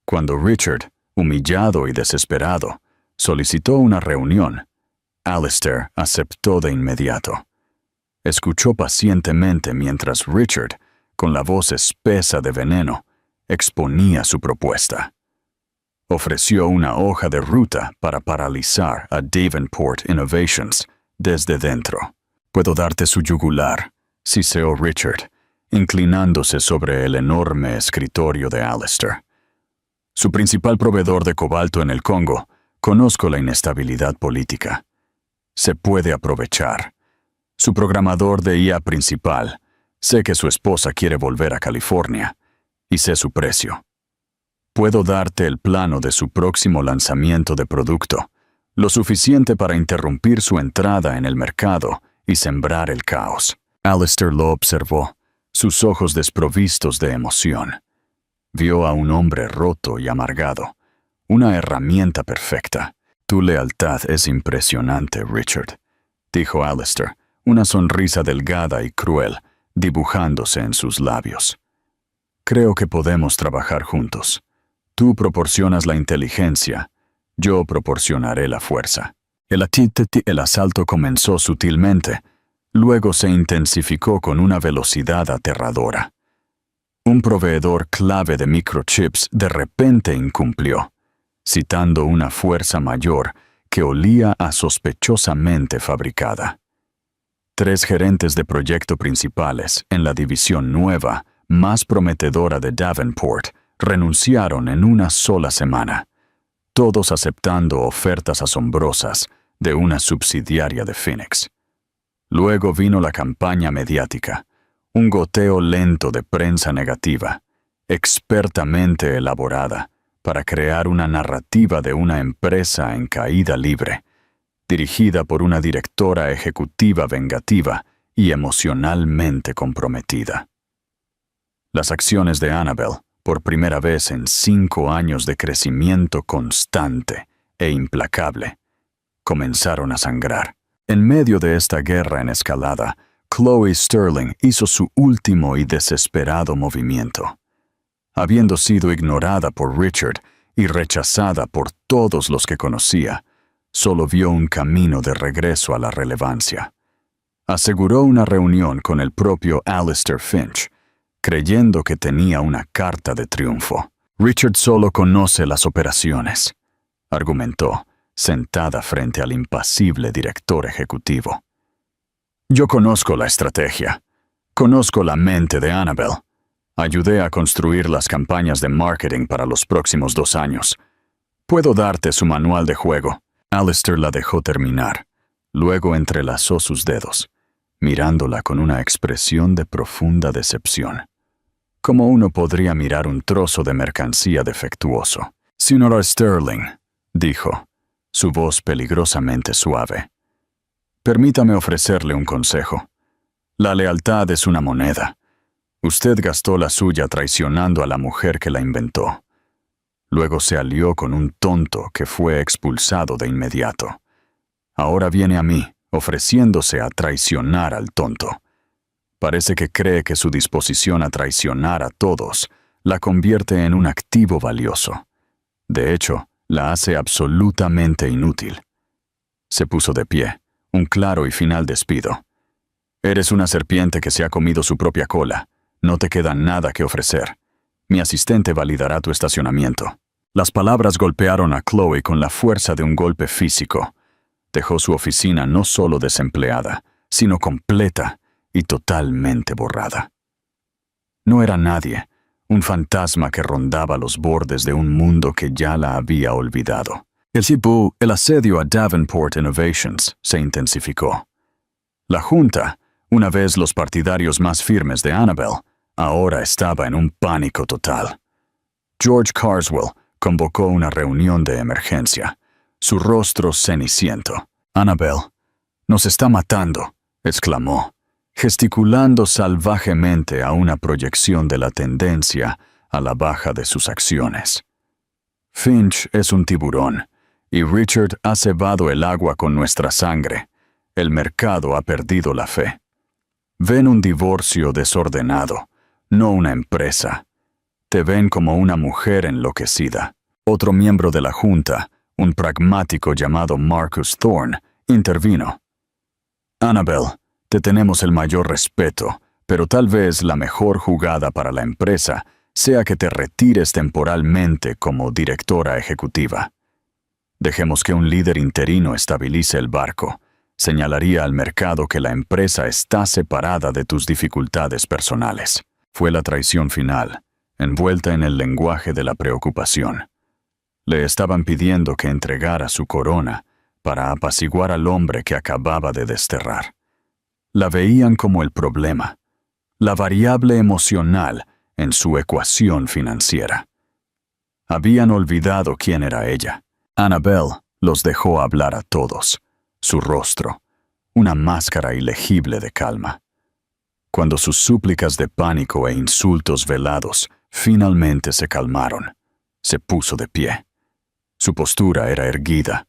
Cuando Richard, humillado y desesperado, solicitó una reunión, Alistair aceptó de inmediato. Escuchó pacientemente mientras Richard, con la voz espesa de veneno, exponía su propuesta. Ofreció una hoja de ruta para paralizar a Davenport Innovations desde dentro. «Puedo darte su yugular», siseó Richard, inclinándose sobre el enorme escritorio de Alistair. «Su principal proveedor de cobalto en el Congo, conozco la inestabilidad política. Se puede aprovechar. Su programador de IA principal, sé que su esposa quiere volver a California, y sé su precio. Puedo darte el plano de su próximo lanzamiento de producto, lo suficiente para interrumpir su entrada en el mercado y sembrar el caos. Alistair lo observó, sus ojos desprovistos de emoción. Vio a un hombre roto y amargado, una herramienta perfecta. Tu lealtad es impresionante, Richard, dijo Alistair, una sonrisa delgada y cruel dibujándose en sus labios. Creo que podemos trabajar juntos. Tú proporcionas la inteligencia, yo proporcionaré la fuerza. El asalto comenzó sutilmente, luego se intensificó con una velocidad aterradora. Un proveedor clave de microchips de repente incumplió, citando una fuerza mayor que olía a sospechosamente fabricada. 3 gerentes de proyecto principales en la división nueva, más prometedora de Davenport, renunciaron en una sola semana, todos aceptando ofertas asombrosas de una subsidiaria de Phoenix. Luego vino la campaña mediática, un goteo lento de prensa negativa, expertamente elaborada para crear una narrativa de una empresa en caída libre, dirigida por una directora ejecutiva vengativa y emocionalmente comprometida. Las acciones de Annabelle, por primera vez en 5 años de crecimiento constante e implacable, comenzaron a sangrar. En medio de esta guerra en escalada, Chloe Sterling hizo su último y desesperado movimiento. Habiendo sido ignorada por Richard y rechazada por todos los que conocía, solo vio un camino de regreso a la relevancia. Aseguró una reunión con el propio Alistair Finch, creyendo que tenía una carta de triunfo. Richard solo conoce las operaciones, argumentó, sentada frente al impasible director ejecutivo. Yo conozco la estrategia, conozco la mente de Annabelle. Ayudé a construir las campañas de marketing para los próximos 2 años. Puedo darte su manual de juego. Alistair la dejó terminar. Luego entrelazó sus dedos, mirándola con una expresión de profunda decepción. Como uno podría mirar un trozo de mercancía defectuoso. Señora Sterling, dijo, su voz peligrosamente suave. Permítame ofrecerle un consejo. La lealtad es una moneda. Usted gastó la suya traicionando a la mujer que la inventó. Luego se alió con un tonto que fue expulsado de inmediato. Ahora viene a mí, ofreciéndose a traicionar al tonto. Parece que cree que su disposición a traicionar a todos la convierte en un activo valioso. De hecho, la hace absolutamente inútil. Se puso de pie, un claro y final despido. Eres una serpiente que se ha comido su propia cola. No te queda nada que ofrecer. Mi asistente validará tu estacionamiento. Las palabras golpearon a Chloe con la fuerza de un golpe físico. Dejó su oficina no solo desempleada, sino completa y totalmente borrada. No era nadie, un fantasma que rondaba los bordes de un mundo que ya la había olvidado. El asedio a Davenport Innovations se intensificó. La Junta, una vez los partidarios más firmes de Annabelle, ahora estaba en un pánico total. George Carswell convocó una reunión de emergencia, su rostro ceniciento. Annabelle, nos está matando, exclamó, gesticulando salvajemente a una proyección de la tendencia a la baja de sus acciones. Finch es un tiburón, y Richard ha cebado el agua con nuestra sangre. El mercado ha perdido la fe. Ven un divorcio desordenado, no una empresa. Te ven como una mujer enloquecida. Otro miembro de la Junta, un pragmático llamado Marcus Thorne, intervino. Annabelle, te tenemos el mayor respeto, pero tal vez la mejor jugada para la empresa sea que te retires temporalmente como directora ejecutiva. Dejemos que un líder interino estabilice el barco. Señalaría al mercado que la empresa está separada de tus dificultades personales. Fue la traición final, envuelta en el lenguaje de la preocupación. Le estaban pidiendo que entregara su corona para apaciguar al hombre que acababa de desterrar. La veían como el problema, la variable emocional en su ecuación financiera. Habían olvidado quién era ella. Annabel los dejó hablar a todos. Su rostro, una máscara ilegible de calma. Cuando sus súplicas de pánico e insultos velados finalmente se calmaron, se puso de pie. Su postura era erguida,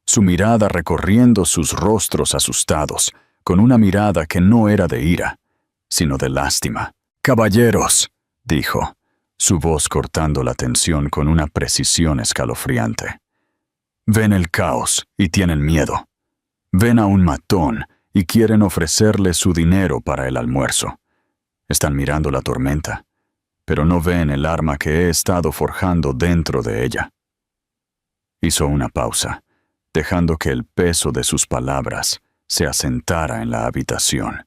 su mirada recorriendo sus rostros asustados, con una mirada que no era de ira, sino de lástima. «Caballeros», dijo, su voz cortando la tensión con una precisión escalofriante. «Ven el caos y tienen miedo. Ven a un matón y quieren ofrecerle su dinero para el almuerzo. Están mirando la tormenta, pero no ven el arma que he estado forjando dentro de ella». Hizo una pausa, dejando que el peso de sus palabras se asentara en la habitación.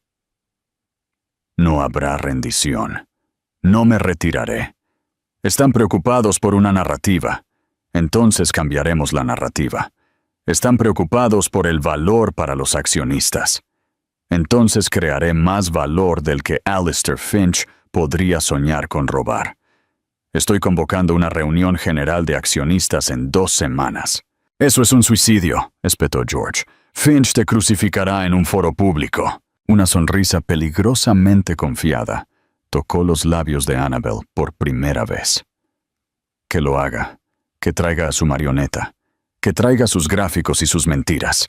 «No habrá rendición. No me retiraré. Están preocupados por una narrativa. Entonces cambiaremos la narrativa. Están preocupados por el valor para los accionistas. Entonces crearé más valor del que Alistair Finch podría soñar con robar. Estoy convocando una reunión general de accionistas en 2 semanas». «Eso es un suicidio», espetó George. «Finch te crucificará en un foro público». Una sonrisa peligrosamente confiada tocó los labios de Annabel por primera vez. «Que lo haga. Que traiga a su marioneta. Que traiga sus gráficos y sus mentiras.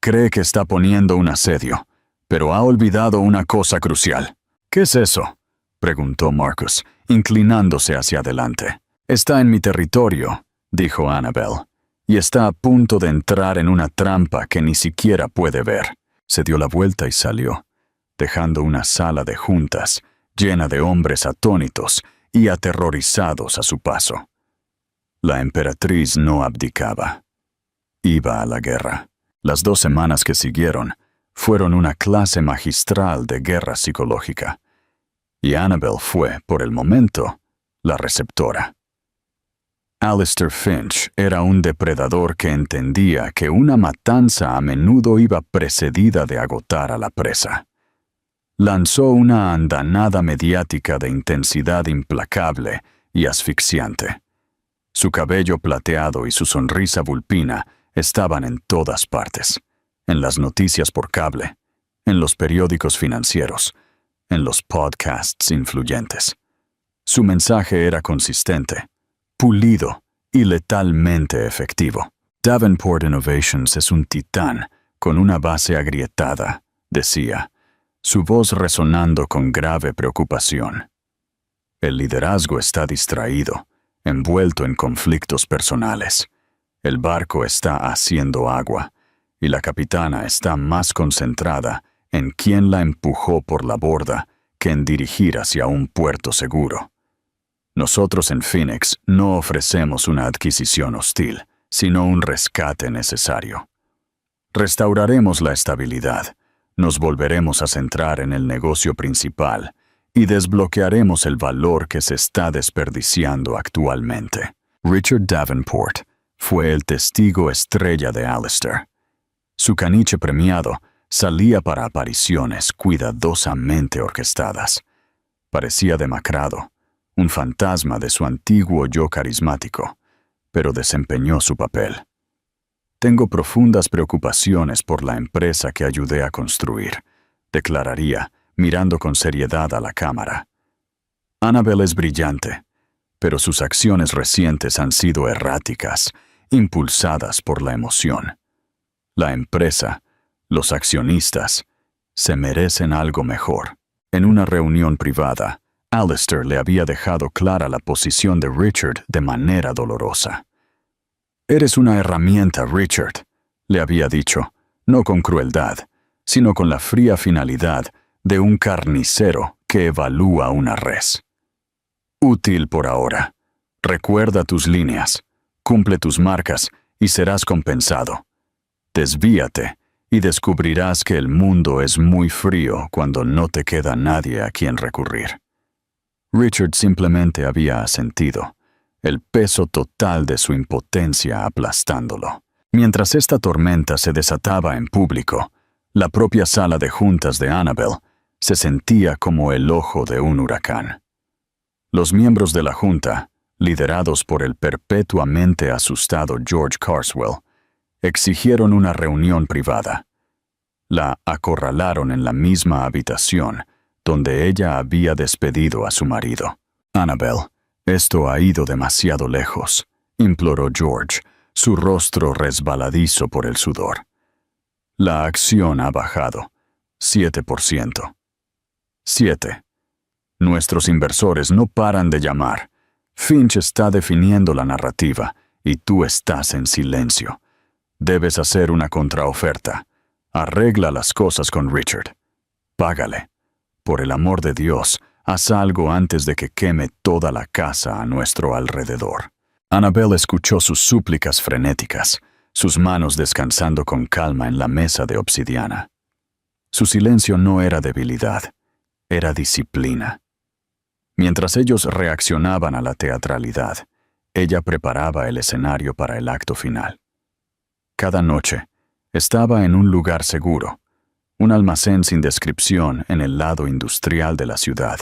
Cree que está poniendo un asedio, pero ha olvidado una cosa crucial». «¿Qué es eso?», preguntó Marcus, inclinándose hacia adelante. «Está en mi territorio», dijo Annabel, «y está a punto de entrar en una trampa que ni siquiera puede ver». Se dio la vuelta y salió, dejando una sala de juntas llena de hombres atónitos y aterrorizados a su paso. La emperatriz no abdicaba. Iba a la guerra. Las 2 semanas que siguieron fueron una clase magistral de guerra psicológica, y Annabel fue, por el momento, la receptora. Alistair Finch era un depredador que entendía que una matanza a menudo iba precedida de agotar a la presa. Lanzó una andanada mediática de intensidad implacable y asfixiante. Su cabello plateado y su sonrisa vulpina estaban en todas partes, en las noticias por cable, en los periódicos financieros, en los podcasts influyentes. Su mensaje era consistente, pulido y letalmente efectivo. «Davenport Innovations es un titán con una base agrietada», decía, su voz resonando con grave preocupación. «El liderazgo está distraído, envuelto en conflictos personales. El barco está haciendo agua, y la capitana está más concentrada en quién la empujó por la borda que en dirigir hacia un puerto seguro. Nosotros en Phoenix no ofrecemos una adquisición hostil, sino un rescate necesario. Restauraremos la estabilidad, nos volveremos a centrar en el negocio principal y desbloquearemos el valor que se está desperdiciando actualmente». Richard Davenport fue el testigo estrella de Alistair. Su caniche premiado salía para apariciones cuidadosamente orquestadas. Parecía demacrado, un fantasma de su antiguo yo carismático, pero desempeñó su papel. «Tengo profundas preocupaciones por la empresa que ayudé a construir», declararía, mirando con seriedad a la cámara. «Annabel es brillante, pero sus acciones recientes han sido erráticas, impulsadas por la emoción. La empresa, los accionistas, se merecen algo mejor». En una reunión privada, Alistair le había dejado clara la posición de Richard de manera dolorosa. «Eres una herramienta, Richard», le había dicho, no con crueldad, sino con la fría finalidad de un carnicero que evalúa una res. «Útil por ahora. Recuerda tus líneas, cumple tus marcas y serás compensado. Desvíate y descubrirás que el mundo es muy frío cuando no te queda nadie a quien recurrir». Richard simplemente había asentido, el peso total de su impotencia aplastándolo. Mientras esta tormenta se desataba en público, la propia sala de juntas de Annabel se sentía como el ojo de un huracán. Los miembros de la junta, liderados por el perpetuamente asustado George Carswell, exigieron una reunión privada. La acorralaron en la misma habitación donde ella había despedido a su marido. «Annabel, esto ha ido demasiado lejos», imploró George, su rostro resbaladizo por el sudor. «La acción ha bajado. 7%. 7. Nuestros inversores no paran de llamar. Finch está definiendo la narrativa y tú estás en silencio. Debes hacer una contraoferta. Arregla las cosas con Richard. Págale. Por el amor de Dios, haz algo antes de que queme toda la casa a nuestro alrededor». Annabel escuchó sus súplicas frenéticas, sus manos descansando con calma en la mesa de obsidiana. Su silencio no era debilidad, era disciplina. Mientras ellos reaccionaban a la teatralidad, ella preparaba el escenario para el acto final. Cada noche, estaba en un lugar seguro, un almacén sin descripción en el lado industrial de la ciudad,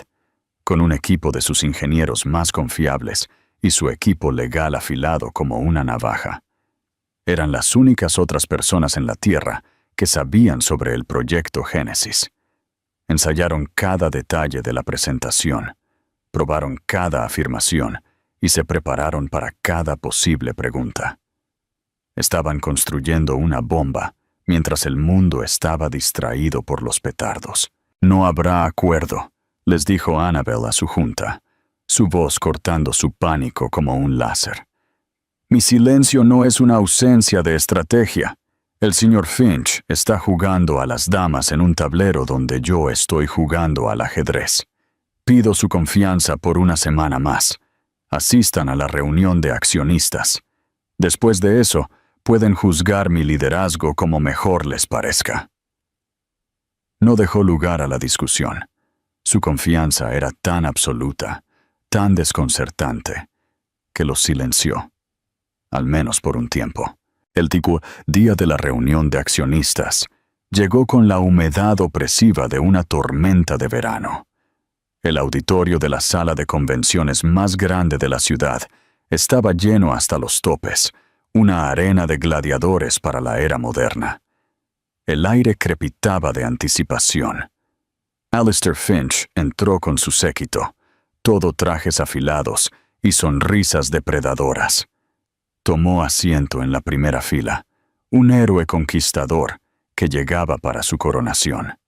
con un equipo de sus ingenieros más confiables y su equipo legal afilado como una navaja. Eran las únicas otras personas en la Tierra que sabían sobre el proyecto Génesis. Ensayaron cada detalle de la presentación, probaron cada afirmación y se prepararon para cada posible pregunta. Estaban construyendo una bomba mientras el mundo estaba distraído por los petardos. «No habrá acuerdo», les dijo Annabel a su junta, su voz cortando su pánico como un láser. «Mi silencio no es una ausencia de estrategia. El señor Finch está jugando a las damas en un tablero donde yo estoy jugando al ajedrez. Pido su confianza por una semana más. Asistan a la reunión de accionistas. Después de eso, pueden juzgar mi liderazgo como mejor les parezca». No dejó lugar a la discusión. Su confianza era tan absoluta, tan desconcertante, que los silenció, al menos por un tiempo. El día de la reunión de accionistas llegó con la humedad opresiva de una tormenta de verano. El auditorio de la sala de convenciones más grande de la ciudad estaba lleno hasta los topes, una arena de gladiadores para la era moderna. El aire crepitaba de anticipación. Alistair Finch entró con su séquito, todo trajes afilados y sonrisas depredadoras. Tomó asiento en la primera fila, un héroe conquistador que llegaba para su coronación.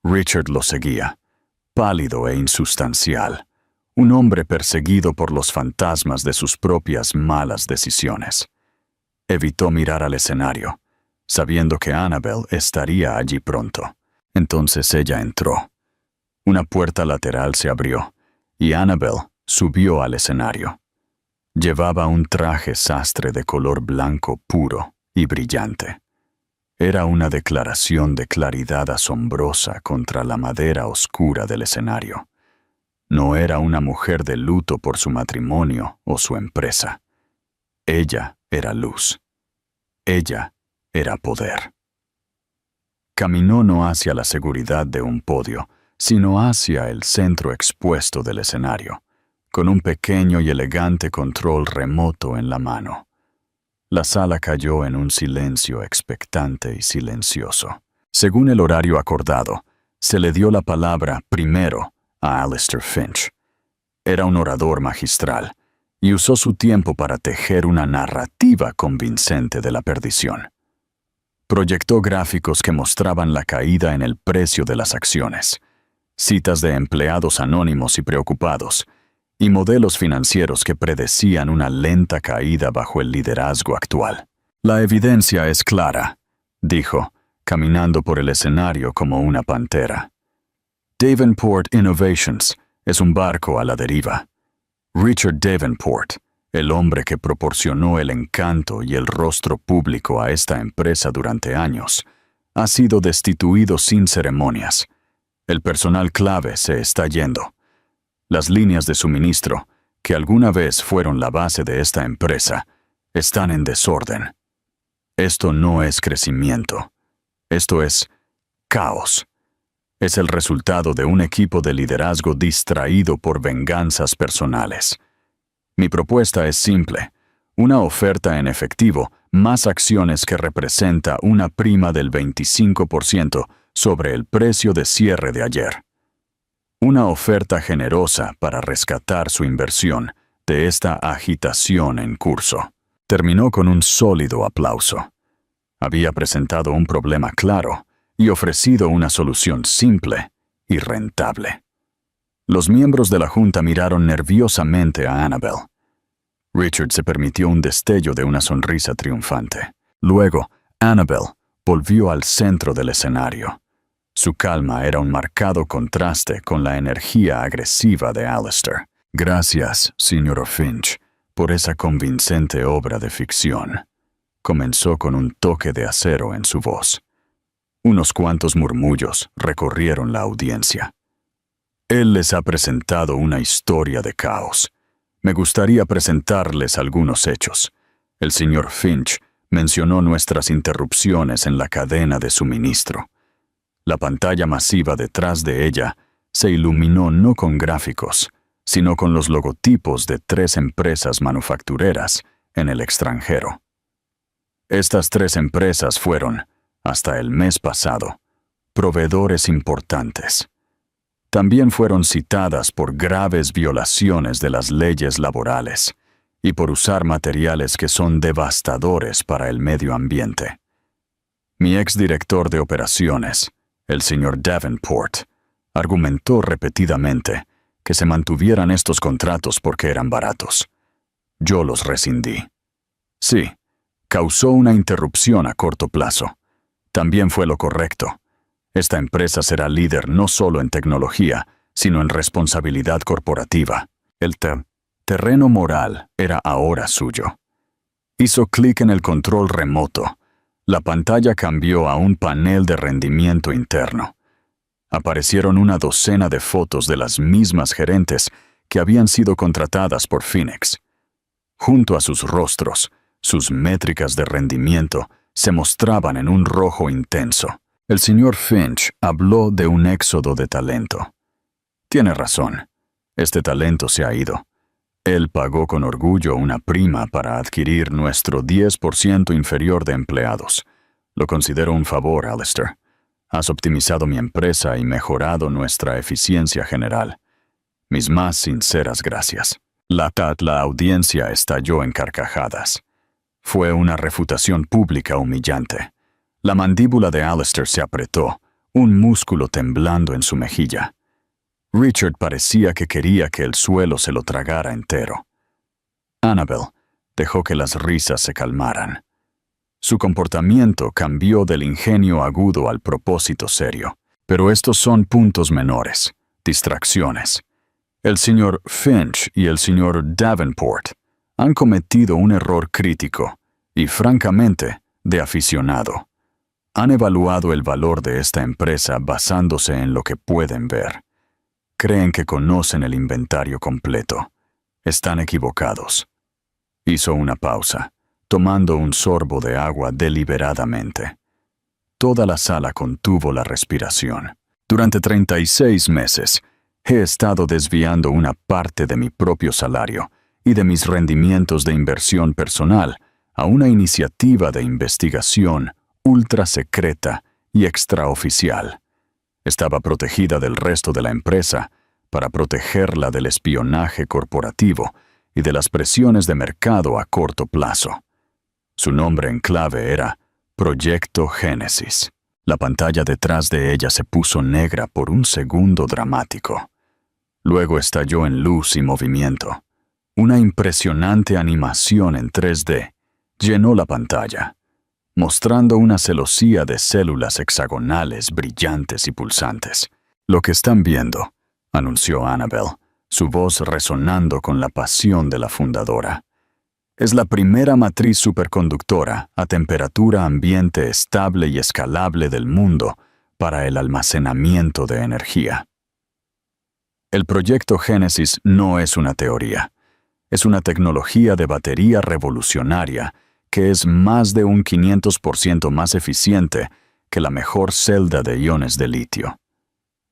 Richard lo seguía, pálido e insustancial, un hombre perseguido por los fantasmas de sus propias malas decisiones. Evitó mirar al escenario, sabiendo que Annabel estaría allí pronto. Entonces ella entró. Una puerta lateral se abrió, y Annabel subió al escenario. Llevaba un traje sastre de color blanco puro y brillante. Era una declaración de claridad asombrosa contra la madera oscura del escenario. No era una mujer de luto por su matrimonio o su empresa. Ella era luz. Ella era poder. Caminó no hacia la seguridad de un podio, sino hacia el centro expuesto del escenario, con un pequeño y elegante control remoto en la mano. La sala cayó en un silencio expectante y silencioso. Según el horario acordado, se le dio la palabra primero a Alistair Finch. Era un orador magistral y usó su tiempo para tejer una narrativa convincente de la perdición. Proyectó gráficos que mostraban la caída en el precio de las acciones, citas de empleados anónimos y preocupados, y modelos financieros que predecían una lenta caída bajo el liderazgo actual. «La evidencia es clara», dijo, caminando por el escenario como una pantera. «Davenport Innovations es un barco a la deriva. Richard Davenport, el hombre que proporcionó el encanto y el rostro público a esta empresa durante años, ha sido destituido sin ceremonias. El personal clave se está yendo. Las líneas de suministro, que alguna vez fueron la base de esta empresa, están en desorden. Esto no es crecimiento. Esto es caos. Es el resultado de un equipo de liderazgo distraído por venganzas personales. Mi propuesta es simple. Una oferta en efectivo más acciones que representa una prima del 25% sobre el precio de cierre de ayer. Una oferta generosa para rescatar su inversión de esta agitación en curso. Terminó con un sólido aplauso. Había presentado un problema claro y ofrecido una solución simple y rentable. Los miembros de la junta miraron nerviosamente a Annabel. Richard se permitió un destello de una sonrisa triunfante. Luego, Annabel volvió al centro del escenario. Su calma era un marcado contraste con la energía agresiva de Alistair. Gracias, señor Finch, por esa convincente obra de ficción. Comenzó con un toque de acero en su voz. Unos cuantos murmullos recorrieron la audiencia. Él les ha presentado una historia de caos. Me gustaría presentarles algunos hechos. El señor Finch mencionó nuestras interrupciones en la cadena de suministro. La pantalla masiva detrás de ella se iluminó no con gráficos, sino con los logotipos de 3 empresas manufactureras en el extranjero. Estas 3 empresas fueron, hasta el mes pasado, proveedores importantes. También fueron citadas por graves violaciones de las leyes laborales y por usar materiales que son devastadores para el medio ambiente. Mi exdirector de operaciones, el señor Davenport, argumentó repetidamente que se mantuvieran estos contratos porque eran baratos. Yo los rescindí. Sí, causó una interrupción a corto plazo. También fue lo correcto. Esta empresa será líder no solo en tecnología, sino en responsabilidad corporativa. El terreno moral era ahora suyo. Hizo clic en el control remoto. La pantalla cambió a un panel de rendimiento interno. Aparecieron una docena de fotos de las mismas gerentes que habían sido contratadas por Phoenix. Junto a sus rostros, sus métricas de rendimiento se mostraban en un rojo intenso. El señor Finch habló de un éxodo de talento. Tiene razón. Este talento se ha ido. Él pagó con orgullo una prima para adquirir nuestro 10% inferior de empleados. Lo considero un favor, Alistair. Has optimizado mi empresa y mejorado nuestra eficiencia general. Mis más sinceras gracias. La audiencia estalló en carcajadas. Fue una refutación pública humillante. La mandíbula de Alistair se apretó, un músculo temblando en su mejilla. Richard parecía que quería que el suelo se lo tragara entero. Annabel dejó que las risas se calmaran. Su comportamiento cambió del ingenio agudo al propósito serio. Pero estos son puntos menores, distracciones. El señor Finch y el señor Davenport han cometido un error crítico y, francamente, de aficionado. Han evaluado el valor de esta empresa basándose en lo que pueden ver. Creen que conocen el inventario completo. Están equivocados. Hizo una pausa, tomando un sorbo de agua deliberadamente. Toda la sala contuvo la respiración. Durante 36 meses, he estado desviando una parte de mi propio salario y de mis rendimientos de inversión personal a una iniciativa de investigación ultra secreta y extraoficial. Estaba protegida del resto de la empresa para protegerla del espionaje corporativo y de las presiones de mercado a corto plazo. Su nombre en clave era Proyecto Génesis. La pantalla detrás de ella se puso negra por un segundo dramático. Luego estalló en luz y movimiento. Una impresionante animación en 3D llenó la pantalla, mostrando una celosía de células hexagonales brillantes y pulsantes. Lo que están viendo, anunció Annabel, su voz resonando con la pasión de la fundadora. Es la primera matriz superconductora a temperatura ambiente estable y escalable del mundo para el almacenamiento de energía. El proyecto Génesis no es una teoría. Es una tecnología de batería revolucionaria que es más de un 500% más eficiente que la mejor celda de iones de litio.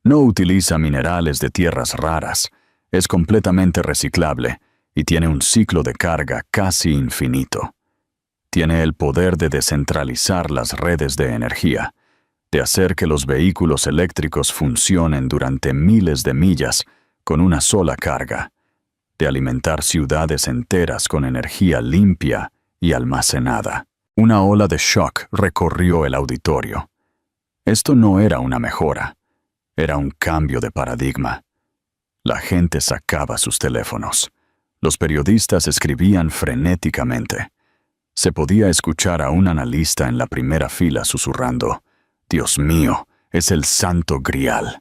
No utiliza minerales de tierras raras, es completamente reciclable y tiene un ciclo de carga casi infinito. Tiene el poder de descentralizar las redes de energía, de hacer que los vehículos eléctricos funcionen durante miles de millas con una sola carga, de alimentar ciudades enteras con energía limpia y almacenada. Una ola de shock recorrió el auditorio. Esto no era una mejora, era un cambio de paradigma. La gente sacaba sus teléfonos. Los periodistas escribían frenéticamente. Se podía escuchar a un analista en la primera fila susurrando: «Dios mío, es el santo grial».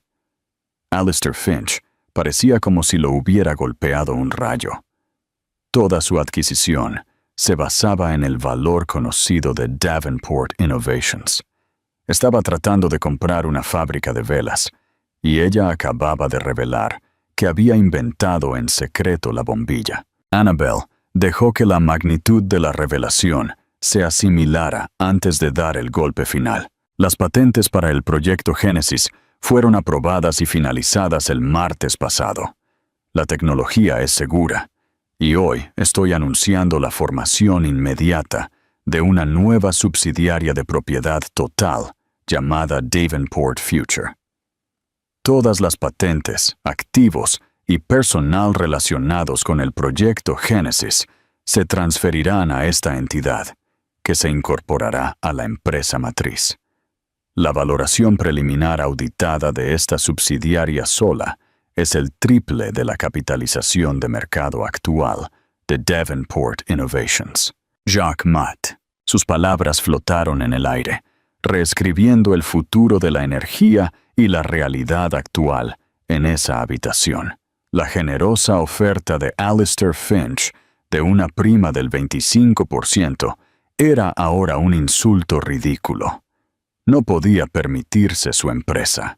Alistair Finch parecía como si lo hubiera golpeado un rayo. Toda su adquisición se basaba en el valor conocido de Davenport Innovations. Estaba tratando de comprar una fábrica de velas, y ella acababa de revelar que había inventado en secreto la bombilla. Annabel dejó que la magnitud de la revelación se asimilara antes de dar el golpe final. Las patentes para el proyecto Génesis fueron aprobadas y finalizadas el martes pasado. La tecnología es segura, y hoy estoy anunciando la formación inmediata de una nueva subsidiaria de propiedad total llamada Davenport Future. Todas las patentes, activos y personal relacionados con el proyecto Génesis se transferirán a esta entidad, que se incorporará a la empresa matriz. La valoración preliminar auditada de esta subsidiaria sola es el triple de la capitalización de mercado actual de Davenport Innovations. Jacques Mat. Sus palabras flotaron en el aire, reescribiendo el futuro de la energía y la realidad actual en esa habitación. La generosa oferta de Alistair Finch de una prima del 25% era ahora un insulto ridículo. No podía permitirse su empresa.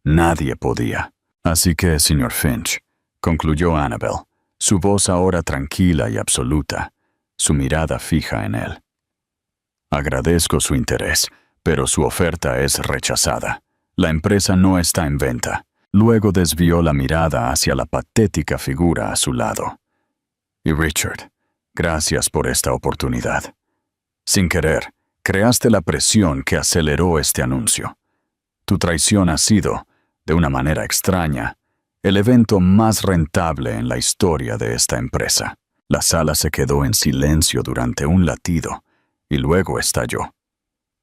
Nadie podía. Así que, señor Finch, concluyó Annabel, su voz ahora tranquila y absoluta, su mirada fija en él. Agradezco su interés, pero su oferta es rechazada. La empresa no está en venta. Luego desvió la mirada hacia la patética figura a su lado. Y Richard, gracias por esta oportunidad. Sin querer, creaste la presión que aceleró este anuncio. Tu traición ha sido, de una manera extraña, el evento más rentable en la historia de esta empresa. La sala se quedó en silencio durante un latido y luego estalló.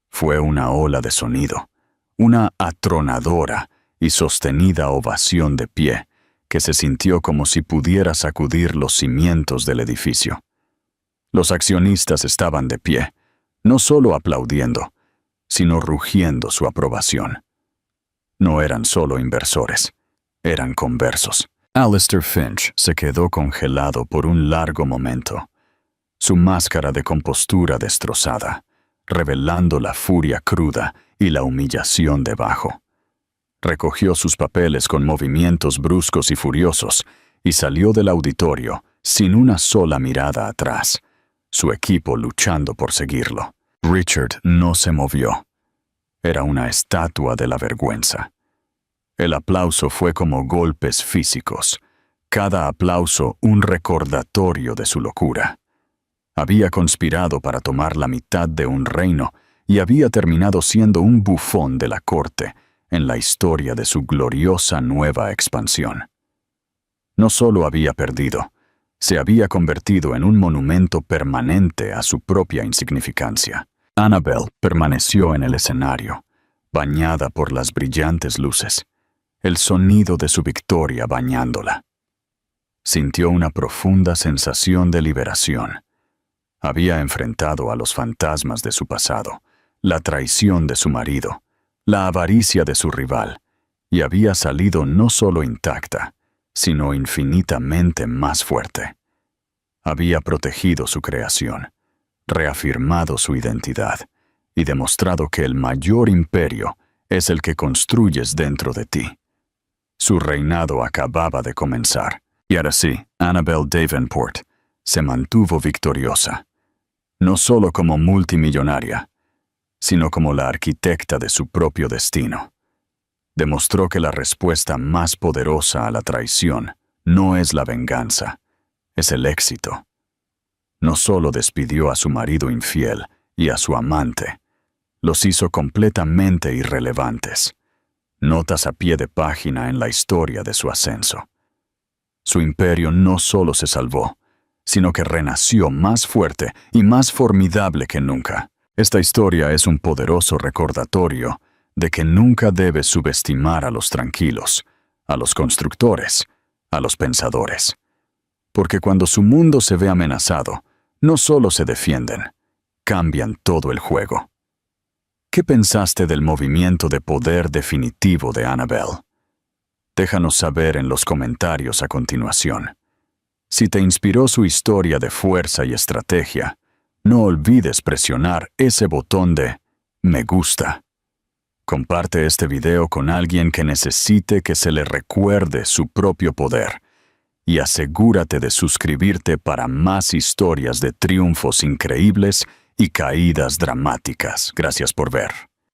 Fue una ola de sonido, una atronadora y sostenida ovación de pie que se sintió como si pudiera sacudir los cimientos del edificio. Los accionistas estaban de pie, no solo aplaudiendo, sino rugiendo su aprobación. No eran solo inversores, eran conversos. Alistair Finch se quedó congelado por un largo momento, su máscara de compostura destrozada, revelando la furia cruda y la humillación debajo. Recogió sus papeles con movimientos bruscos y furiosos y salió del auditorio sin una sola mirada atrás, su equipo luchando por seguirlo. Richard no se movió. Era una estatua de la vergüenza. El aplauso fue como golpes físicos, cada aplauso un recordatorio de su locura. Había conspirado para tomar la mitad de un reino y había terminado siendo un bufón de la corte en la historia de su gloriosa nueva expansión. No solo había perdido, se había convertido en un monumento permanente a su propia insignificancia. Annabel permaneció en el escenario, bañada por las brillantes luces, el sonido de su victoria bañándola. Sintió una profunda sensación de liberación. Había enfrentado a los fantasmas de su pasado, la traición de su marido, la avaricia de su rival, y había salido no solo intacta, sino infinitamente más fuerte. Había protegido su creación, reafirmado su identidad y demostrado que el mayor imperio es el que construyes dentro de ti. Su reinado acababa de comenzar, y ahora sí, Annabel Davenport se mantuvo victoriosa, no solo como multimillonaria, sino como la arquitecta de su propio destino. Demostró que la respuesta más poderosa a la traición no es la venganza, es el éxito. No solo despidió a su marido infiel y a su amante, los hizo completamente irrelevantes. Notas a pie de página en la historia de su ascenso. Su imperio no solo se salvó, sino que renació más fuerte y más formidable que nunca. Esta historia es un poderoso recordatorio de que nunca debes subestimar a los tranquilos, a los constructores, a los pensadores. Porque cuando su mundo se ve amenazado, no solo se defienden, cambian todo el juego. ¿Qué pensaste del movimiento de poder definitivo de Annabelle? Déjanos saber en los comentarios a continuación. Si te inspiró su historia de fuerza y estrategia, no olvides presionar ese botón de me gusta. Comparte este video con alguien que necesite que se le recuerde su propio poder y asegúrate de suscribirte para más historias de triunfos increíbles y caídas dramáticas. Gracias por ver.